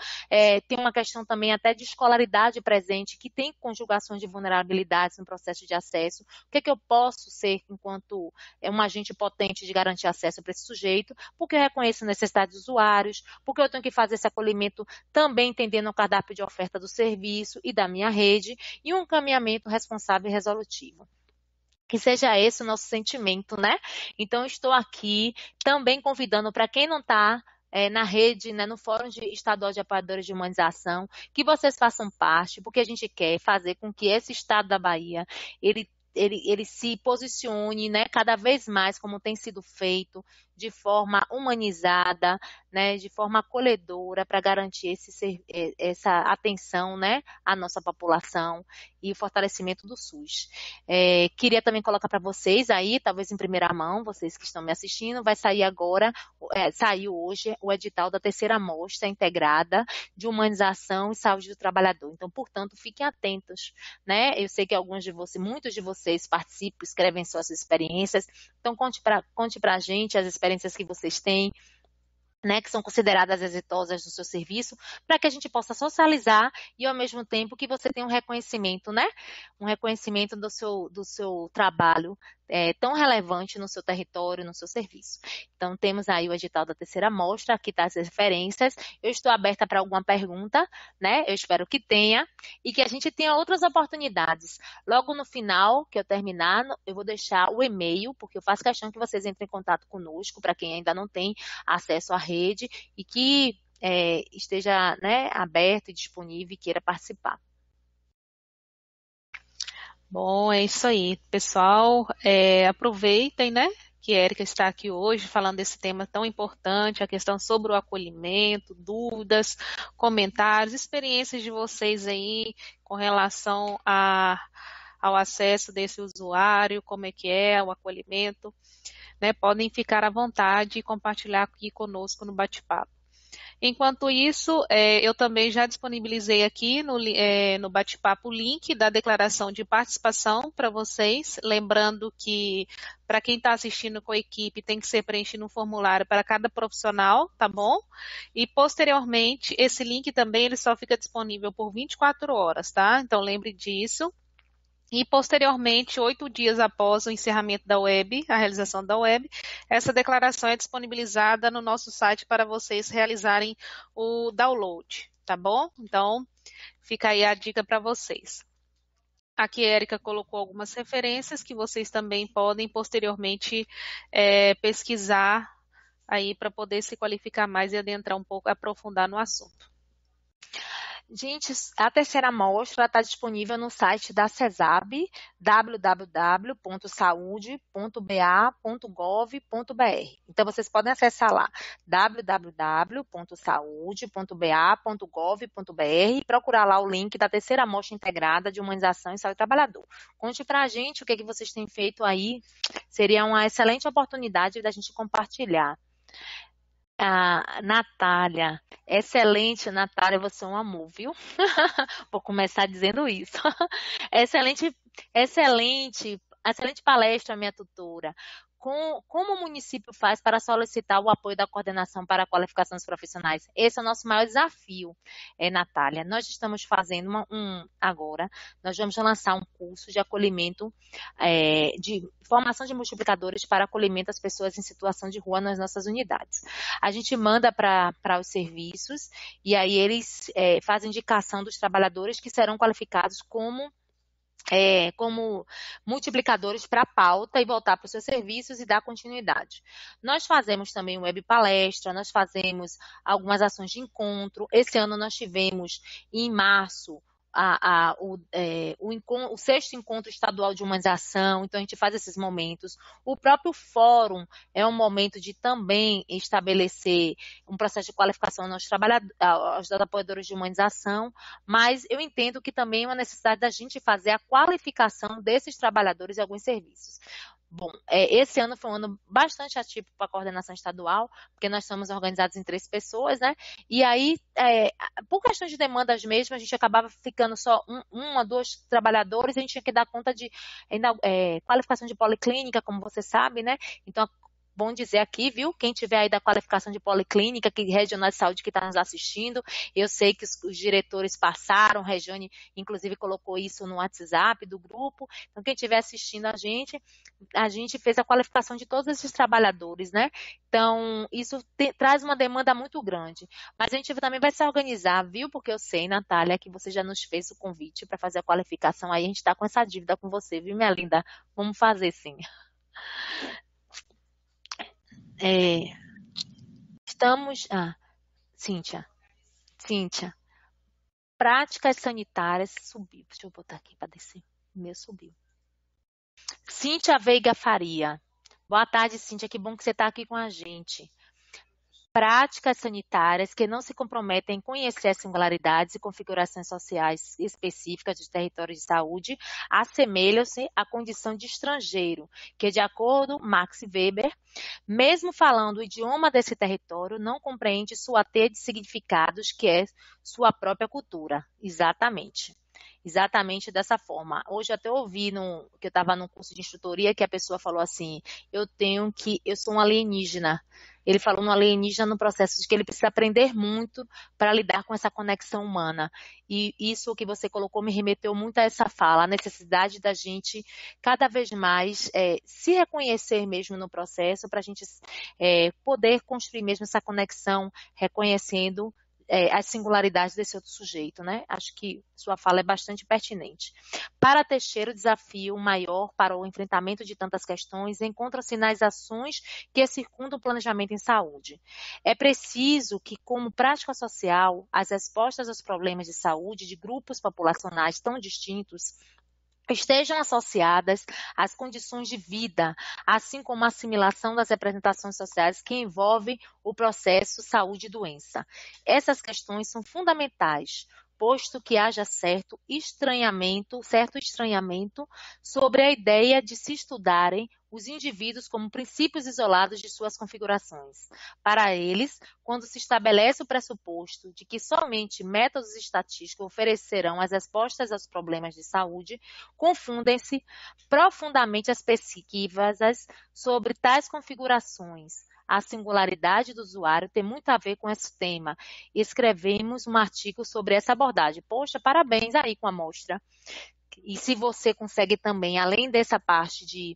tem uma questão também até de escolaridade presente, que tem conjugações de vulnerabilidades no processo de acesso. O que é que eu posso ser enquanto um agente potente de garantir acesso para esse sujeito? Porque eu reconheço a necessidade dos usuários, porque eu tenho que fazer esse acolhimento também entendendo o cardápio de oferta do serviço e da minha rede e um encaminhamento responsável e resolutivo. Que seja esse o nosso sentimento, né? Então, estou aqui também convidando para quem não está na rede, né, no Fórum Estadual de Apoiadores de Humanização, que vocês façam parte, porque a gente quer fazer com que esse estado da Bahia, ele se posicione, né, cada vez mais, como tem sido feito, de forma humanizada, né, de forma acolhedora, para garantir essa atenção, né, à nossa população e o fortalecimento do SUS. Queria também colocar para vocês aí, talvez em primeira mão, vocês que estão me assistindo, vai sair agora, saiu hoje, o edital da terceira mostra integrada de humanização e saúde do trabalhador. Então, portanto, fiquem atentos, né? Eu sei que muitos de vocês participam, escrevem suas experiências, então conte para a gente as experiências que vocês têm, né, que são consideradas exitosas no seu serviço, para que a gente possa socializar e, ao mesmo tempo, que você tenha um reconhecimento, né? Um reconhecimento do seu trabalho tão relevante no seu território, no seu serviço. Então, temos aí o edital da terceira mostra, aqui está as referências. Eu estou aberta para alguma pergunta, né? Eu espero que tenha e que a gente tenha outras oportunidades. Logo no final, que eu terminar, eu vou deixar o e-mail, porque eu faço questão que vocês entrem em contato conosco, para quem ainda não tem acesso à rede e que esteja, né, aberto e disponível e queira participar. Bom, é isso aí, pessoal. Aproveitem, né, que a Érica está aqui hoje falando desse tema tão importante, a questão sobre o acolhimento, dúvidas, comentários, experiências de vocês aí com relação ao acesso desse usuário, como é que é o acolhimento, né? Podem ficar à vontade e compartilhar aqui conosco no bate-papo. Enquanto isso, eu também já disponibilizei aqui no bate-papo o link da declaração de participação para vocês. Lembrando que, para quem está assistindo com a equipe, tem que ser preenchido um formulário para cada profissional, tá bom? E, posteriormente, esse link também ele só fica disponível por 24 horas, tá? Então, lembre disso. E, posteriormente, 8 dias após o encerramento da web, a realização da web, essa declaração é disponibilizada no nosso site para vocês realizarem o download, tá bom? Então, fica aí a dica para vocês. Aqui a Érica colocou algumas referências que vocês também podem, posteriormente, pesquisar aí para poder se qualificar mais e adentrar um pouco, aprofundar no assunto. Gente, a terceira amostra está disponível no site da CESAB, www.saude.ba.gov.br. Então, vocês podem acessar lá, www.saude.ba.gov.br e procurar lá o link da terceira amostra integrada de humanização e saúde do trabalhador. Conte para a gente o que vocês têm feito aí. Seria uma excelente oportunidade da gente compartilhar. Natália, excelente, Natália, você é um amor, viu? Vou começar dizendo isso. Excelente palestra, minha tutora. Como o município faz para solicitar o apoio da coordenação para a qualificação dos profissionais? Esse é o nosso maior desafio, Natália. Nós estamos fazendo agora, nós vamos lançar um curso de acolhimento, de formação de multiplicadores para acolhimento às pessoas em situação de rua nas nossas unidades. A gente manda para os serviços e aí eles fazem indicação dos trabalhadores que serão qualificados como multiplicadores para a pauta e voltar para os seus serviços e dar continuidade. Nós fazemos também web palestra, nós fazemos algumas ações de encontro. Esse ano nós tivemos, em março, o 6º Encontro Estadual de Humanização, então a gente faz esses momentos. O próprio fórum é um momento de também estabelecer um processo de qualificação aos apoiadores de humanização, mas eu entendo que também é uma necessidade da gente fazer a qualificação desses trabalhadores em alguns serviços. Bom, esse ano foi um ano bastante atípico para a coordenação estadual, porque nós somos organizados em 3 pessoas, né? E aí, por questão de demandas mesmo, a gente acabava ficando só um a 2 trabalhadores, a gente tinha que dar conta de qualificação de policlínica, como você sabe, né? Então, bom dizer aqui, viu? Quem tiver aí da qualificação de policlínica, que regional de saúde que está nos assistindo, eu sei que os diretores passaram, Regiane, inclusive, colocou isso no WhatsApp do grupo. Então, quem estiver assistindo a gente fez a qualificação de todos esses trabalhadores, né? Então, isso traz uma demanda muito grande. Mas a gente também vai se organizar, viu? Porque eu sei, Natália, que você já nos fez o convite para fazer a qualificação. Aí a gente está com essa dívida com você, viu, minha linda? Vamos fazer, sim. Estamos... Cíntia. Práticas sanitárias subiu. Deixa eu botar aqui para descer. O meu subiu. Cíntia Veiga Faria. Boa tarde, Cíntia. Que bom que você está aqui com a gente. Práticas sanitárias que não se comprometem em conhecer as singularidades e configurações sociais específicas dos territórios de saúde assemelham-se à condição de estrangeiro, que, de acordo com Max Weber, mesmo falando o idioma desse território, não compreende sua teia de significados, que é sua própria cultura. Exatamente dessa forma. Hoje até ouvi que eu estava num curso de instrutoria que a pessoa falou assim, eu sou um alienígena. Ele falou no alienígena no processo de que ele precisa aprender muito para lidar com essa conexão humana. E isso que você colocou me remeteu muito a essa fala, a necessidade da gente cada vez mais se reconhecer mesmo no processo para a gente poder construir mesmo essa conexão, reconhecendo as singularidades desse outro sujeito, né? Acho que sua fala é bastante pertinente. Para Teixeira, o desafio maior para o enfrentamento de tantas questões encontra-se nas ações que circundam o planejamento em saúde. É preciso que, como prática social, as respostas aos problemas de saúde de grupos populacionais tão distintos estejam associadas às condições de vida, assim como a assimilação das representações sociais que envolvem o processo saúde e doença. Essas questões são fundamentais, posto que haja certo estranhamento sobre a ideia de se estudarem os indivíduos como princípios isolados de suas configurações. Para eles, quando se estabelece o pressuposto de que somente métodos estatísticos oferecerão as respostas aos problemas de saúde, confundem-se profundamente as pesquisas sobre tais configurações. A singularidade do usuário tem muito a ver com esse tema. Escrevemos um artigo sobre essa abordagem. Poxa, parabéns aí com a amostra. E se você consegue também, além dessa parte de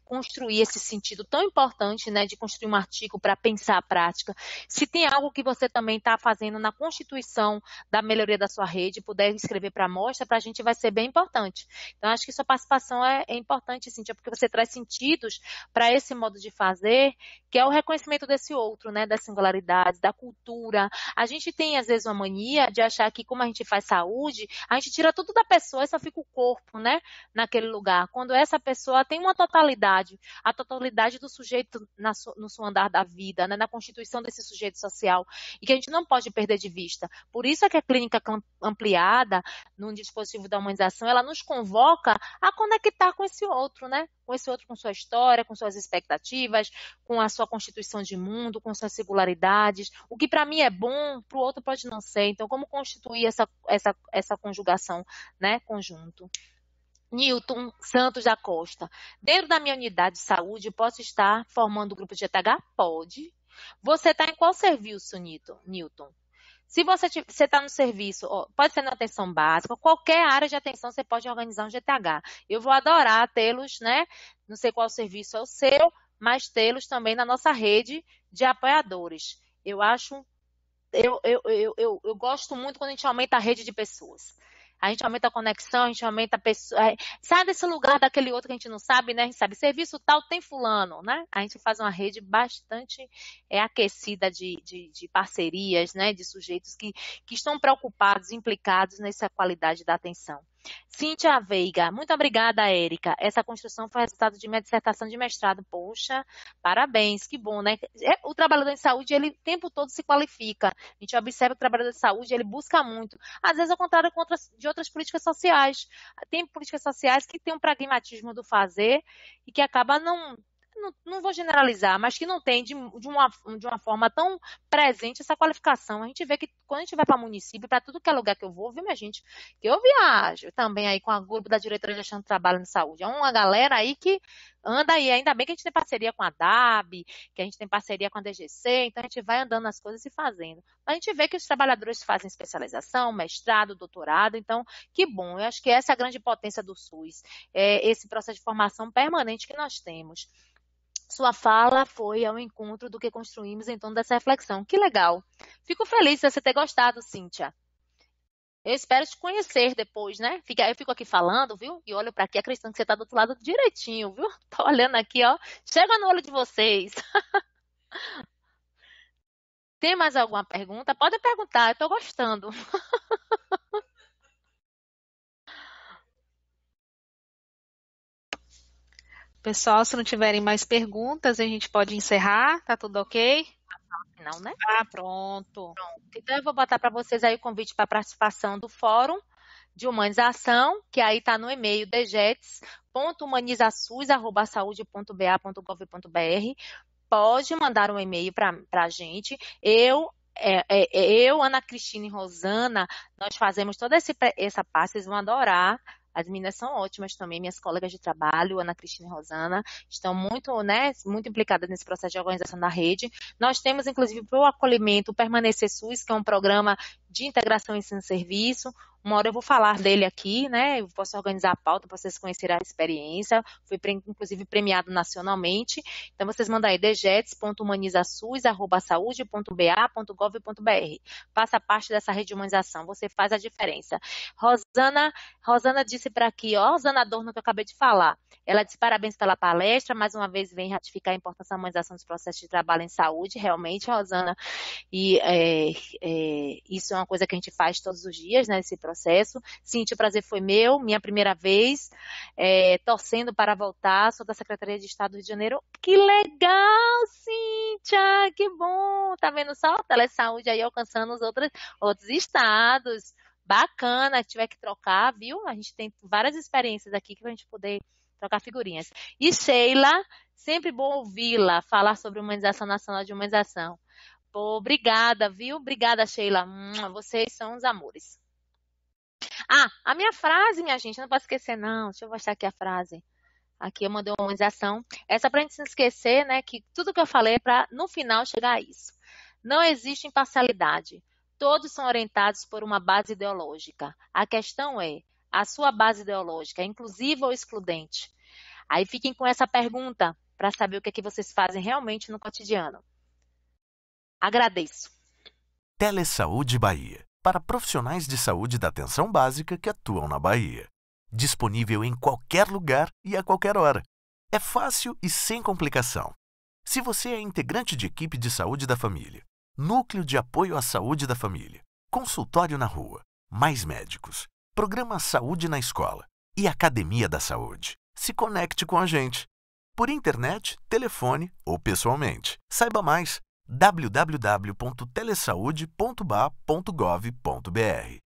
construir esse sentido tão importante, né, de construir um artigo para pensar a prática, se tem algo que você também está fazendo na constituição da melhoria da sua rede, puder escrever para a amostra, para a gente vai ser bem importante. Então, acho que sua participação é importante, Cíntia, porque você traz sentidos para esse modo de fazer, que é o reconhecimento desse outro, né, das singularidades, da cultura. A gente tem, às vezes, uma mania de achar que, como a gente faz saúde, a gente tira tudo da pessoa e só fica o corpo, né, naquele lugar. Quando essa pessoa tem uma totalidade, a totalidade do sujeito no seu andar da vida, né, na constituição desse sujeito social, e que a gente não pode perder de vista. Por isso é que a clínica ampliada, no dispositivo da humanização, ela nos convoca a conectar com esse outro, né, com esse outro, com sua história, com suas expectativas, com a sua constituição de mundo, com suas singularidades. O que para mim é bom, para o outro pode não ser. Então, como constituir essa conjugação, né, conjunto? Newton Santos da Costa. Dentro da minha unidade de saúde, posso estar formando o grupo de ETH? Pode. Você está em qual serviço, Newton? Se você está no serviço, pode ser na atenção básica, qualquer área de atenção você pode organizar um GTH. Eu vou adorar tê-los, né? Não sei qual serviço é o seu, mas tê-los também na nossa rede de apoiadores. Eu gosto muito quando a gente aumenta a rede de pessoas. A gente aumenta a conexão, a gente aumenta a pessoa. Sai desse lugar daquele outro que a gente não sabe, né? A gente sabe, serviço tal tem fulano, né? A gente faz uma rede bastante aquecida de parcerias, né? De sujeitos que estão preocupados, implicados nessa qualidade da atenção. Cíntia Veiga, muito obrigada, Érica. Essa construção foi resultado de minha dissertação de mestrado. Poxa, parabéns, que bom, né? O trabalhador de saúde, ele o tempo todo se qualifica. A gente observa que o trabalhador de saúde, ele busca muito. Às vezes, ao contrário de outras políticas sociais. Tem políticas sociais que têm um pragmatismo do fazer e que acaba não vou generalizar, mas que não tem de uma forma tão presente essa qualificação. A gente vê que quando a gente vai para município, para tudo que é lugar que eu vou, viu, minha gente, que eu viajo também aí com o grupo da diretoria de gestão do trabalho de saúde. É uma galera aí que anda aí, ainda bem que a gente tem parceria com a DAB, que a gente tem parceria com a DGC, então a gente vai andando nas coisas e fazendo. A gente vê que os trabalhadores fazem especialização, mestrado, doutorado, então que bom. Eu acho que essa é a grande potência do SUS, esse processo de formação permanente que nós temos. Sua fala foi ao encontro do que construímos em torno dessa reflexão. Que legal. Fico feliz de você ter gostado, Cíntia. Eu espero te conhecer depois, né? Eu fico aqui falando, viu? E olho para aqui acreditando que você está do outro lado direitinho, viu? Tô olhando aqui, ó. Chega no olho de vocês. Tem mais alguma pergunta? Pode perguntar, eu tô gostando. Pessoal, se não tiverem mais perguntas, a gente pode encerrar. Tá tudo ok? Não, né? Pronto. Então, eu vou botar para vocês aí o convite para participação do Fórum de Humanização, que aí está no e-mail degets.humanizasus@saude.ba.gov.br. Pode mandar um e-mail para a gente. Eu, Ana Cristina e Rosana, nós fazemos toda essa parte, vocês vão adorar. As meninas são ótimas também, minhas colegas de trabalho, Ana Cristina e Rosana, estão muito, né, muito implicadas nesse processo de organização da rede. Nós temos, inclusive, para o acolhimento, o Permanecer SUS, que é um programa de integração ensino-serviço. Uma hora eu vou falar dele aqui, né? Eu posso organizar a pauta para vocês conhecerem a experiência. Foi, inclusive, premiado nacionalmente. Então, vocês mandam aí degets.humanizasus@saude.ba.gov.br. Faça parte dessa rede de humanização. Você faz a diferença. Rosana disse para aqui, ó, Rosana Adorno, que eu acabei de falar. Ela disse parabéns pela palestra. Mais uma vez, vem ratificar a importância da humanização dos processos de trabalho em saúde. Realmente, Rosana. E isso é uma coisa que a gente faz todos os dias, né? Esse processo processo. Cíntia, o prazer foi meu, minha primeira vez, torcendo para voltar, sou da Secretaria de Estado do Rio de Janeiro. Que legal, Cíntia, que bom, tá vendo só? Telesaúde aí alcançando os outros estados. Bacana, se tiver que trocar, viu? A gente tem várias experiências aqui que a gente poder trocar figurinhas. E Sheila, sempre bom ouvi-la falar sobre Humanização Nacional de Humanização. Pô, obrigada, viu? Obrigada, Sheila. Vocês são os amores. A minha frase, minha gente, não posso esquecer, não. Deixa eu mostrar aqui a frase. Aqui eu mandei uma humanização. Essa pra gente não esquecer, né? Que tudo que eu falei é pra, no final, chegar a isso. Não existe imparcialidade. Todos são orientados por uma base ideológica. A questão é, a sua base ideológica é inclusiva ou excludente? Aí fiquem com essa pergunta para saber o que é que vocês fazem realmente no cotidiano. Agradeço. Telesaúde Bahia, para profissionais de saúde da atenção básica que atuam na Bahia. Disponível em qualquer lugar e a qualquer hora. É fácil e sem complicação. Se você é integrante de equipe de saúde da família, Núcleo de Apoio à Saúde da Família, Consultório na Rua, Mais Médicos, Programa Saúde na Escola e Academia da Saúde, se conecte com a gente. Por internet, telefone ou pessoalmente. Saiba mais: www.telesaude.ba.gov.br.